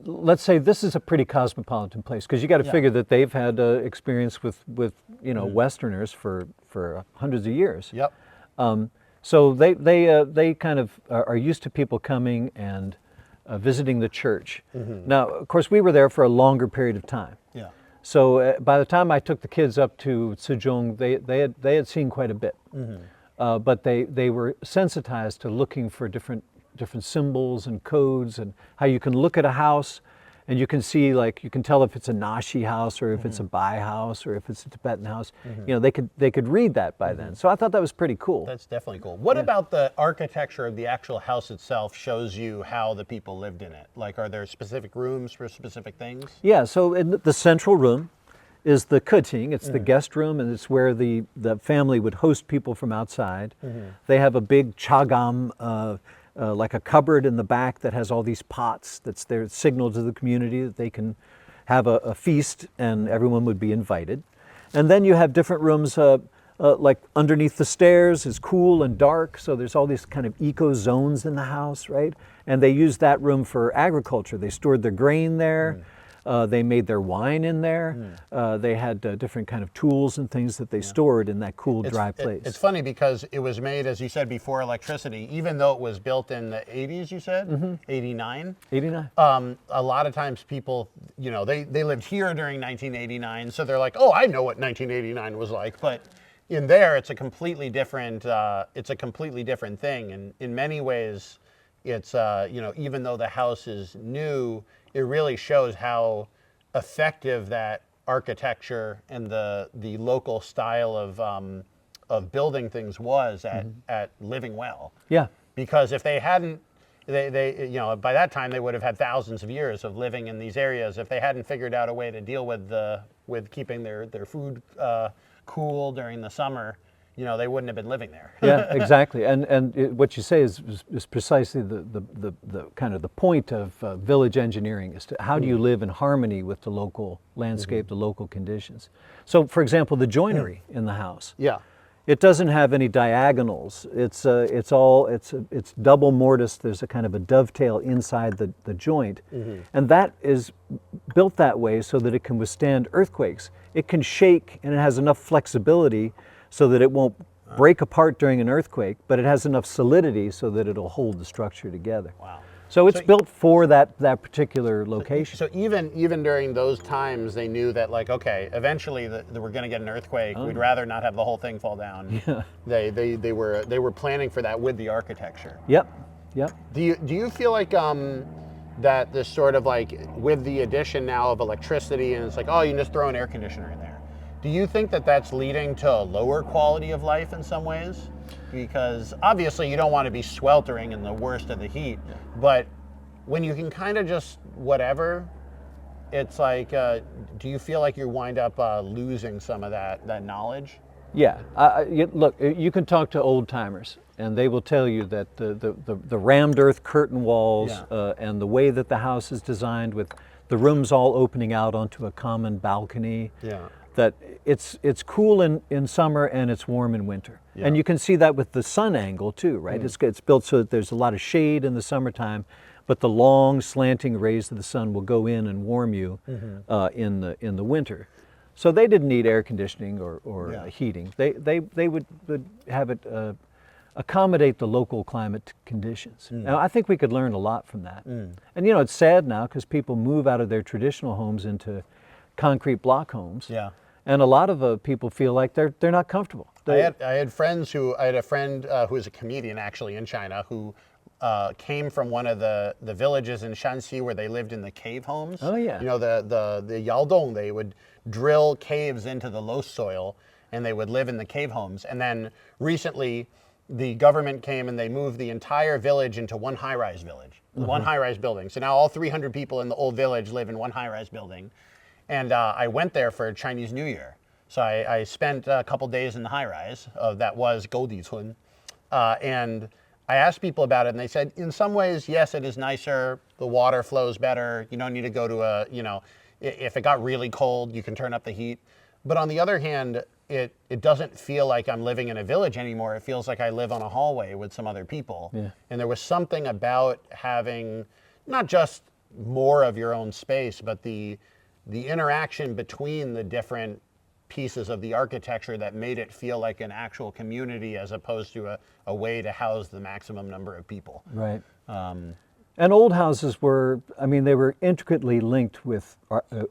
Let's say this is a pretty cosmopolitan place, because you got to figure that they've had experience with Westerners for hundreds of years. Yep. So they kind of are used to people coming and visiting the church. Now, of course, we were there for a longer period of time. Yeah. So by the time I took the kids up to Sejong, they had seen quite a bit. But they were sensitized to looking for different symbols and codes, and how you can look at a house and you can see, like, you can tell if it's a Nashi house or if it's a Bai house or if it's a Tibetan house. They could read that by then. So I thought that was pretty cool. That's definitely cool. What about the architecture of the actual house itself shows you how the people lived in it? Like, are there specific rooms for specific things? Yeah, so in the central room is the kuting. It's the guest room, and it's where the family would host people from outside. They have a big chagam, like a cupboard in the back that has all these pots. That's their signal to the community that they can have a feast, and everyone would be invited. And then you have different rooms, like underneath the stairs is cool and dark, so there's all these kind of eco zones in the house, right? And they used that room for agriculture. They stored their grain there. They made their wine in there. They had different kind of tools and things that they stored in that cool, dry place. It's funny because it was made, as you said, before electricity, even though it was built in the 80s, you said? 89? 89. A lot of times people, they lived here during 1989, so they're like, oh, I know what 1989 was like. But in there, it's a completely different thing. And in many ways, it's, even though the house is new, it really shows how effective that architecture and the local style of building things was at living well. Yeah. Because if they hadn't, by that time they would have had thousands of years of living in these areas. If they hadn't figured out a way to deal with keeping their food cool during the summer, they wouldn't have been living there. Yeah, exactly. And what you say is precisely the kind of the point of village engineering, is to how do you live in harmony with the local landscape, the local conditions. So, for example, the joinery in the house. Yeah. It doesn't have any diagonals. It's double mortise. There's a kind of a dovetail inside the joint, and that is built that way so that it can withstand earthquakes. It can shake, and it has enough flexibility so that it won't break apart during an earthquake, but it has enough solidity so that it'll hold the structure together. Wow. So it's built for that particular location. So even during those times, they knew that, like, okay, eventually we're going to get an earthquake. We'd rather not have the whole thing fall down. Yeah. They were planning for that with the architecture. Yep. Do you feel like that this sort of, like, with the addition now of electricity, and it's like, oh, you can just throw an air conditioner in there. Do you think that that's leading to a lower quality of life in some ways? Because obviously you don't want to be sweltering in the worst of the heat, but when you can kind of just whatever, it's like, do you feel like you wind up losing some of that knowledge? Yeah. Look, you can talk to old timers, and they will tell you that the rammed earth curtain walls and the way that the house is designed, with the rooms all opening out onto a common balcony. Yeah. That it's cool in summer and it's warm in winter. Yeah. And you can see that with the sun angle too, right? It's built so that there's a lot of shade in the summertime, but the long slanting rays of the sun will go in and warm you in the winter. So they didn't need air conditioning or heating. They would have it accommodate the local climate conditions. Now, I think we could learn a lot from that. And it's sad now because people move out of their traditional homes into concrete block homes. Yeah. And a lot of people feel like they're not comfortable. I had a friend who is a comedian actually in China who came from one of the villages in Shanxi where they lived in the cave homes. Oh, yeah. The Yaodong, they would drill caves into the low soil and they would live in the cave homes. And then recently the government came and they moved the entire village into one high-rise village, one high-rise building. So now all 300 people in the old village live in one high-rise building. And I went there for Chinese New Year. So I spent a couple days in the high-rise that was Goldizun. And I asked people about it and they said, in some ways, yes, it is nicer. The water flows better. You don't need to go to if it got really cold, you can turn up the heat. But on the other hand, it doesn't feel like I'm living in a village anymore. It feels like I live on a hallway with some other people. Yeah. And there was something about having not just more of your own space, but the interaction between the different pieces of the architecture that made it feel like an actual community as opposed to a way to house the maximum number of people. Right. And old houses were, they were intricately linked with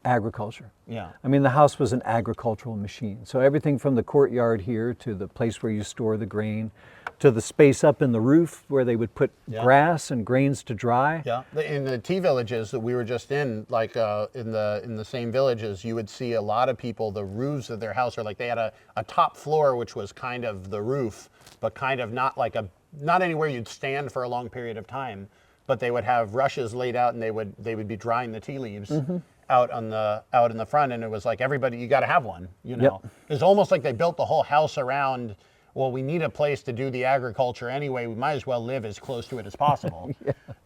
agriculture. Yeah. The house was an agricultural machine. So everything from the courtyard here to the place where you store the grain, to the space up in the roof where they would put grass and grains to dry. Yeah. In the tea villages that we were just in, like in the same villages, you would see a lot of people, the roofs of their house are like they had a top floor which was kind of the roof, but kind of not anywhere you'd stand for a long period of time. But they would have rushes laid out, and they would be drying the tea leaves out in the front, and it was like everybody, you got to have one. It's almost like they built the whole house around. Well, we need a place to do the agriculture anyway. We might as well live as close to it as possible.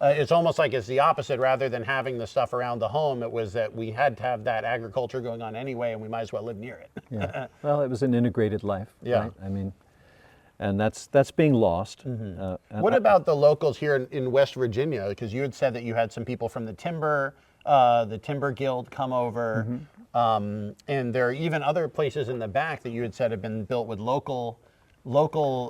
It's almost like it's the opposite. Rather than having the stuff around the home, it was that we had to have that agriculture going on anyway, and we might as well live near it. Yeah. Well, it was an integrated life. Yeah. Right? And that's being lost. What about the locals here in West Virginia? Because you had said that you had some people from the Timber Guild come over, and there are even other places in the back that you had said have been built with local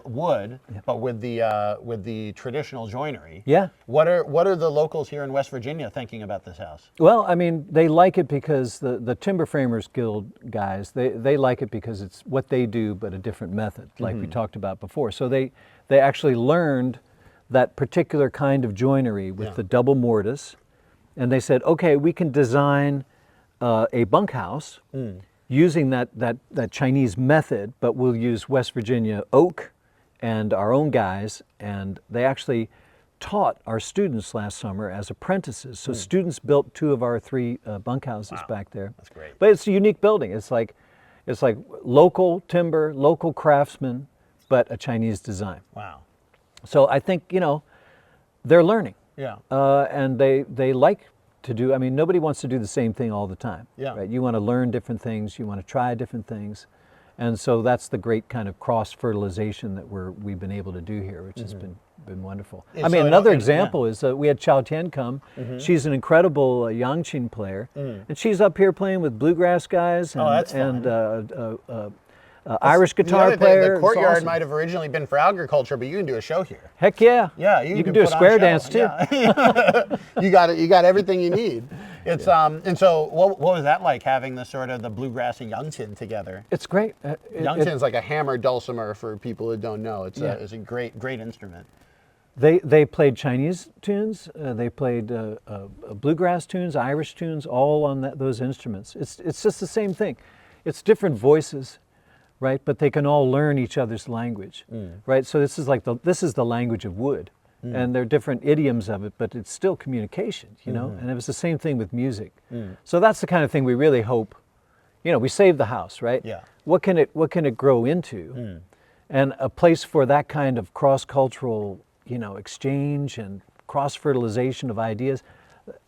wood, but with the traditional joinery. Yeah. What are the locals here in West Virginia thinking about this house? Well, they like it because the Timber Framers Guild guys, they like it because it's what they do, but a different method, like we talked about before. So they actually learned that particular kind of joinery with the double mortise, and they said, okay, we can design a bunkhouse using that Chinese method, but we'll use West Virginia oak and our own guys. And they actually taught our students last summer as apprentices. So students built 2 of our 3 bunkhouses back there. That's great. But it's a unique building. It's like local timber, local craftsmen, but a Chinese design. Wow. So I think, they're learning. Yeah. And they like to do, nobody wants to do the same thing all the time. Yeah. Right? You want to learn different things, you want to try different things. And so that's the great kind of cross-fertilization that we've been able to do here, which has been wonderful. And so another example is we had Chao Tian come. She's an incredible yangqin player, and she's up here playing with bluegrass guys and Irish guitar player. The courtyard might have originally been for agriculture, but you can do a show here. Heck yeah! Yeah, you can do a square dance too. Yeah. You got everything you need. It's and so what was that like having the bluegrass and yangqin together? It's great. Yangqin is like a hammered dulcimer for people who don't know. It's a great instrument. They played Chinese tunes. They played bluegrass tunes, Irish tunes, all on those instruments. It's just the same thing. It's different voices, right? But they can all learn each other's language, right? So this is the language of wood, and there are different idioms of it, but it's still communication, And it was the same thing with music. So that's the kind of thing we really hope. We saved the house, right? Yeah. What can it grow into? And a place for that kind of cross-cultural, exchange and cross-fertilization of ideas.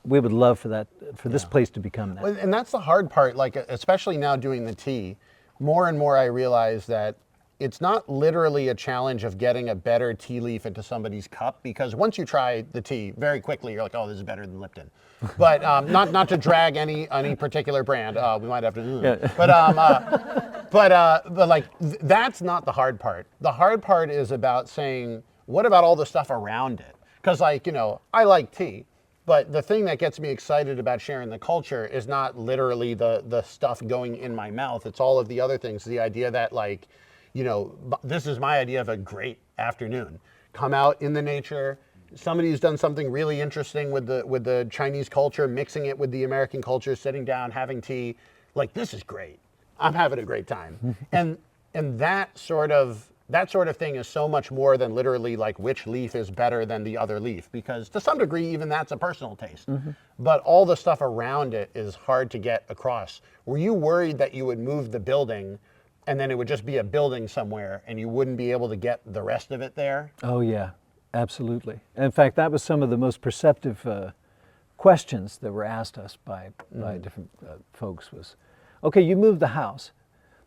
We would love for this place to become that. And that's the hard part, especially now doing the tea. More and more I realize that it's not literally a challenge of getting a better tea leaf into somebody's cup, because once you try the tea, very quickly you're like, oh, this is better than Lipton. But not to drag any particular brand. We might have to. Yeah. But like that's not the hard part. The hard part is about saying, what about all the stuff around it? Because like, you know, I like tea. But the thing that gets me excited about sharing the culture is not literally the stuff going in my mouth. It's all of the other things. The idea that, like, you know, this is my idea of a great afternoon. Come out in the nature. Somebody who's done something really interesting with the Chinese culture, mixing it with the American culture, sitting down, having tea. Like, this is great. I'm having a great time. and that sort of thing is so much more than literally like which leaf is better than the other leaf, because to some degree even that's a personal taste. But all the stuff around it is hard to get across. Were you worried that you would move the building and then it would just be a building somewhere and you wouldn't be able to get the rest of it there? Oh yeah, absolutely. In fact, that was some of the most perceptive questions that were asked us by different folks was, okay, you moved the house.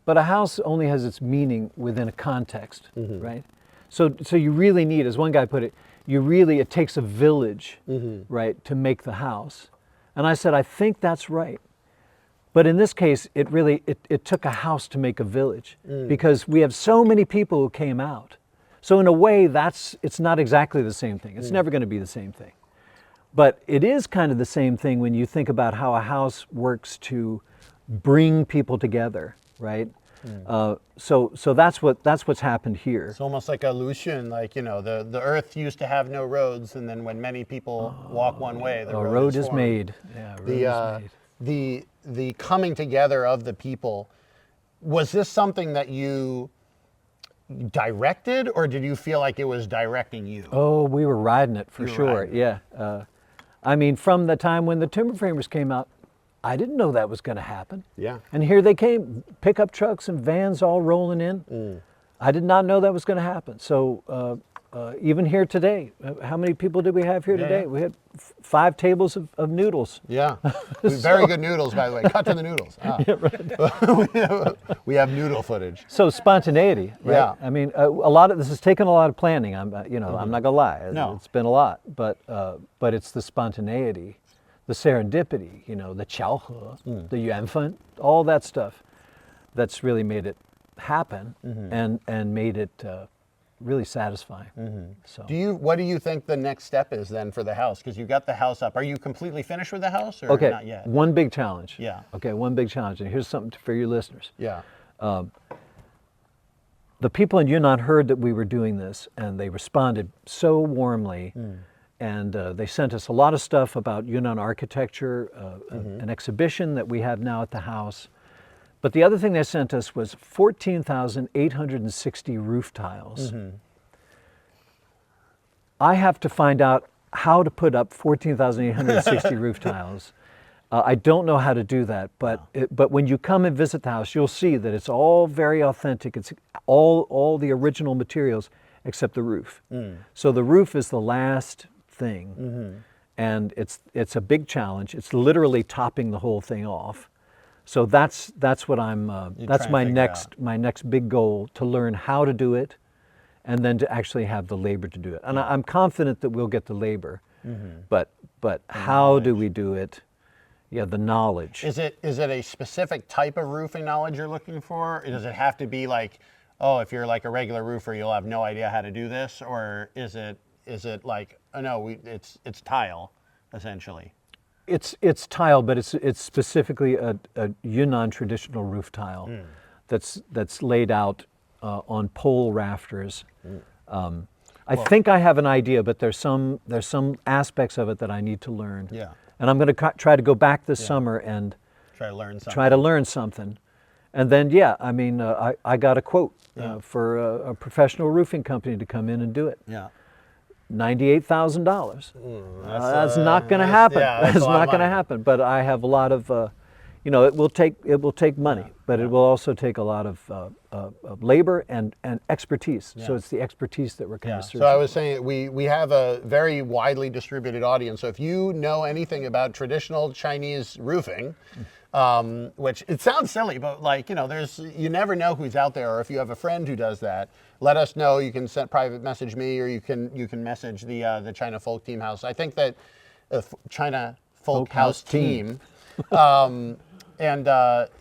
But a house only has its meaning within a context, right? So you really need, as one guy put it, it takes a village, right, to make the house. And I said, I think that's right. But in this case, it took a house to make a village, because we have so many people who came out. So in a way, it's not exactly the same thing. It's never going to be the same thing. But it is kind of the same thing when you think about how a house works to bring people together. Right, so that's what's happened here. It's almost like a Lucian, like, you know, the earth used to have no roads, and then when many people walk one way, the road is made. Yeah, road is made. The coming together of the people, was this something that you directed, or did you feel like it was directing you? Oh, we were riding it for sure. Yeah, I mean, from the time when the timber framers came out, I didn't know that was going to happen. Yeah. And here they came, pickup trucks and vans all rolling in. I did not know that was going to happen. So even here today, how many people did we have here today? Yeah. We had 5 tables of noodles. Yeah. Very good noodles, by the way. Cut to the noodles. Yeah, right. we have noodle footage. So spontaneity, right? Yeah. I mean, a lot of this has taken a lot of planning. I'm not gonna lie. No. It's been a lot, but it's the spontaneity, the serendipity, you know, the 巧合, the 缘分, all that stuff that's really made it happen and made it really satisfying. So What do you think the next step is then for the house? Because you got the house up. Are you completely finished with the house, or okay, not yet? one big challenge. Yeah. Okay, one big challenge, and here's something for your listeners. Yeah. The people in Yunnan heard that we were doing this, and they responded so warmly. And they sent us a lot of stuff about Yunnan architecture, an exhibition that we have now at the house. But the other thing they sent us was 14,860 roof tiles. I have to find out how to put up 14,860 roof tiles. I don't know how to do that, but when you come and visit the house, you'll see that it's all very authentic. It's all the original materials except the roof. So the roof is the last thing, and it's a big challenge. It's literally topping the whole thing off. So that's what that's my next big goal, to learn how to do it, and then to actually have the labor to do it. And I'm confident that we'll get the labor, but how do we do it? Yeah, the knowledge. Is it a specific type of roofing knowledge you're looking for? Or does it have to be like, oh, if you're like a regular roofer, you'll have no idea how to do this, or is it like, oh no, it's tile, essentially? It's tile, but it's specifically a Yunnan traditional roof tile that's laid out on pole rafters. I think I have an idea, but there's some aspects of it that I need to learn. Yeah. And I'm going to try to go back this summer and try to learn something. And then, yeah, I mean, I got a quote for a professional roofing company to come in and do it. Yeah. $98,000. That's not going to happen. That's not going to happen. But I have a lot of, it will take money, but it will also take a lot of labor and expertise. So it's the expertise that we're kind of searching. So I was saying we have a very widely distributed audience. So if you know anything about traditional Chinese roofing, which it sounds silly, but like, you know, you never know who's out there, or if you have a friend who does that, let us know. You can private message me, or you can message the China Folk Team House. I think that China Folk House team. And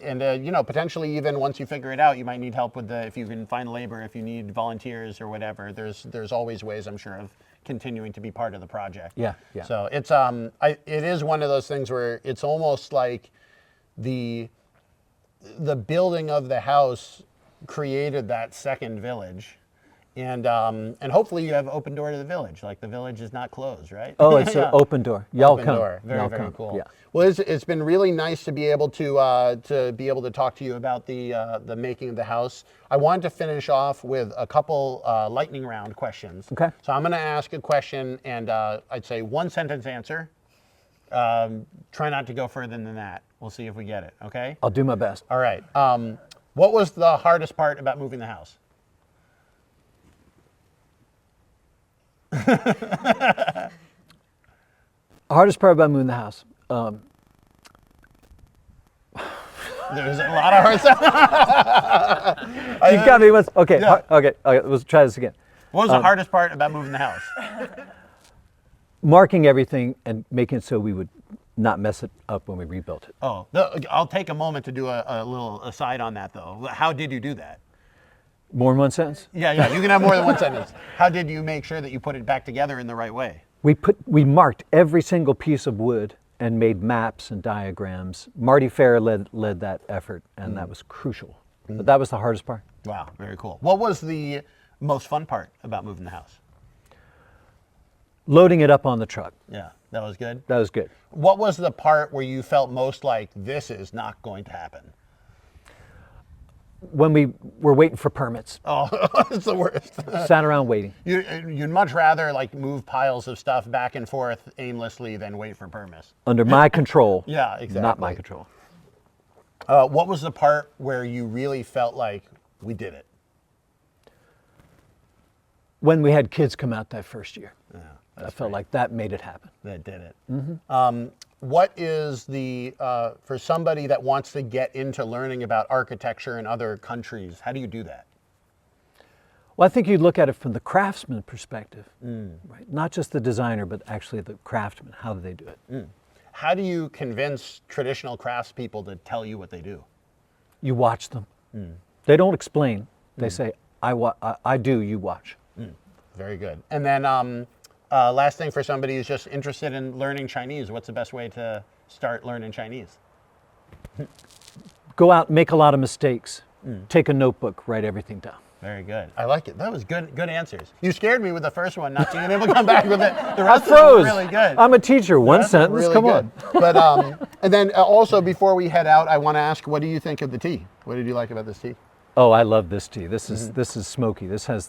you know, potentially even once you figure it out, you might need help with if you can find labor, if you need volunteers or whatever. There's always ways, I'm sure, of continuing to be part of the project. Yeah, yeah. So it's it is one of those things where it's almost like the building of the house created that second village. And hopefully you have open door to the village. Like the village is not closed, right? Oh, it's an open door. Y'all Open come. door. Very, Y'all very come. cool. Yeah. Well, it's been really nice to be able to talk to you about the making of the house. I wanted to finish off with a couple lightning round questions. Okay. So I'm going to ask a question, and I'd say one sentence answer. Try not to go further than that. We'll see if we get it. Okay. I'll do my best. All right. What was the hardest part about moving the house? The hardest part about moving the house. There's a lot of hard stuff. You got me once. Okay. Yeah. Okay. Let's try this again. What was the hardest part about moving the house? Marking everything and making it so we would not mess it up when we rebuilt it. Oh, I'll take a moment to do a little aside on that, though. How did you do that? More than one sentence? Yeah, you can have more than one sentence. How did you make sure that you put it back together in the right way? We marked every single piece of wood and made maps and diagrams. Marty Fair led that effort, and that was crucial. But that was the hardest part. Wow, very cool. What was the most fun part about moving the house? Loading it up on the truck. Yeah, that was good. That was good. What was the part where you felt most like this is not going to happen? When we were waiting for permits. Oh, it's the worst. Sat around waiting. You'd much rather like move piles of stuff back and forth aimlessly than wait for permits. Under my control. Yeah, exactly. Not my control. What was the part where you really felt like we did it? When we had kids come out that first year. Yeah, I felt like that made it happen. that did it. Mm-hmm. What is for somebody that wants to get into learning about architecture in other countries, how do you do that? Well, I think you look at it from the craftsman perspective, right? Not just the designer, but actually the craftsman. How do they do it? How do you convince traditional craftspeople to tell you what they do? You watch them. They don't explain. They say, I do, you watch. Very good. And then last thing for somebody who's just interested in learning Chinese, what's the best way to start learning Chinese? Go out, make a lot of mistakes. Take a notebook, write everything down. Very good. I like it. That was good answers. You scared me with the first one, not being able to come back with it. The rest of them were really good. I'm a teacher. One sentence, really come good. on. But and then also before we head out, I want to ask, what do you think of the tea? What did you like about this tea? Oh, I love this tea. This is smoky. This has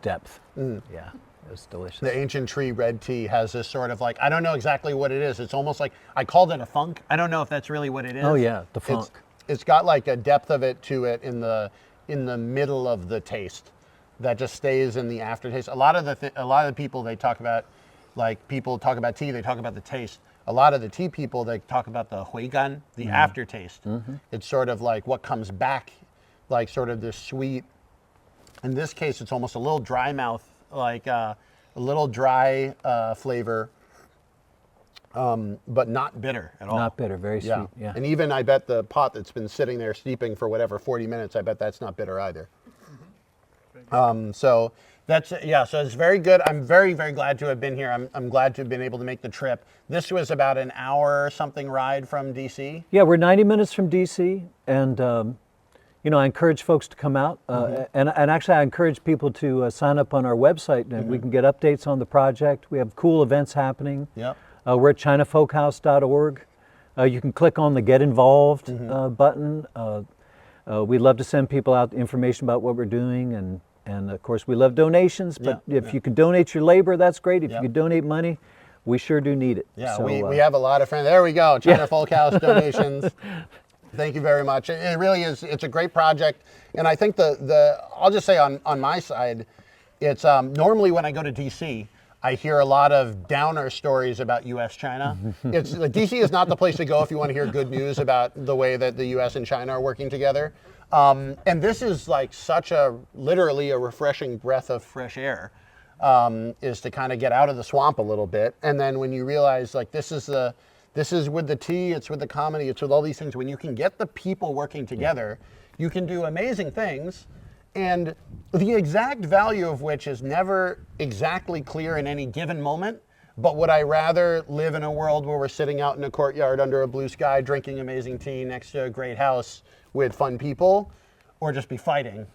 depth. Yeah, it's delicious. The ancient tree red tea has this sort of like, I don't know exactly what it is. It's almost like, I called it a funk. I don't know if that's really what it is. Oh yeah, the funk. It's got like a depth of it to it in the middle of the taste that just stays in the aftertaste. A lot of the people they talk about, like people talk about tea, they talk about the taste. A lot of the tea people, they talk about the huigan, the aftertaste. It's sort of like what comes back, like sort of this sweet. In this case, it's almost a little dry mouth, like a little dry flavor, but not bitter at all. Not bitter, very sweet. Yeah. And even I bet the pot that's been sitting there steeping for whatever 40 minutes, I bet that's not bitter either. So that's so it's very good. I'm very, very glad to have been here. I'm glad to have been able to make the trip. This was about an hour something ride from DC. Yeah, we're 90 minutes from DC, and I encourage folks to come out. And actually, I encourage people to sign up on our website, and we can get updates on the project. We have cool events happening. Yep. We're at chinafolkhouse.org. You can click on the Get Involved button. We'd love to send people out information about what we're doing, and of course, we love donations. But if you can donate your labor, that's great. If you could donate money, we sure do need it. Yeah, so, we have a lot of friends. There we go, China Folk House donations. Thank you very much. It really is. It's a great project, and I think I'll just say on my side, it's normally when I go to DC, I hear a lot of downer stories about U.S.-China. It's like, D.C. is not the place to go if you want to hear good news about the way that the U.S. and China are working together. And this is like literally a refreshing breath of fresh air, is to kind of get out of the swamp a little bit. And then when you realize like this is with the tea, it's with the comedy, it's with all these things. When you can get the people working together, you can do amazing things. And the exact value of which is never exactly clear in any given moment. But would I rather live in a world where we're sitting out in a courtyard under a blue sky, drinking amazing tea next to a great house with fun people, or just be fighting?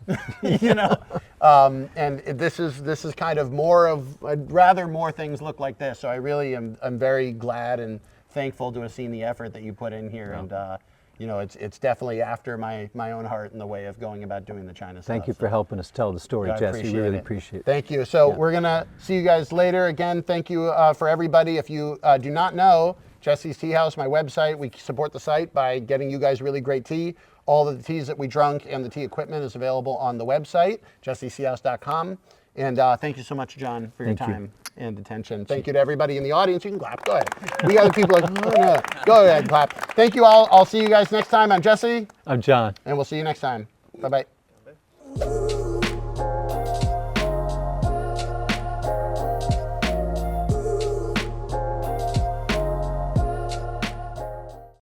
You know. And this is kind of I'd rather more things look like this. So I really I'm very glad and thankful to have seen the effort that you put in here. And you know, it's definitely after my own heart in the way of going about doing the China stuff. Thank you for helping us tell the story, Jesse. We really appreciate it. Thank you. So we're going to see you guys later. Again, thank you for everybody. If you do not know, Jesse's Tea House, my website, we support the site by getting you guys really great tea. All of the teas that we drunk and the tea equipment is available on the website, jessesteahouse.com. And thank you so much, John, for your time and attention. Thank you to everybody in the audience. You can clap. Go ahead. We got the people like, oh, no. Go ahead, clap. Thank you all. I'll see you guys next time. I'm Jesse. I'm John. And we'll see you next time. Bye-bye.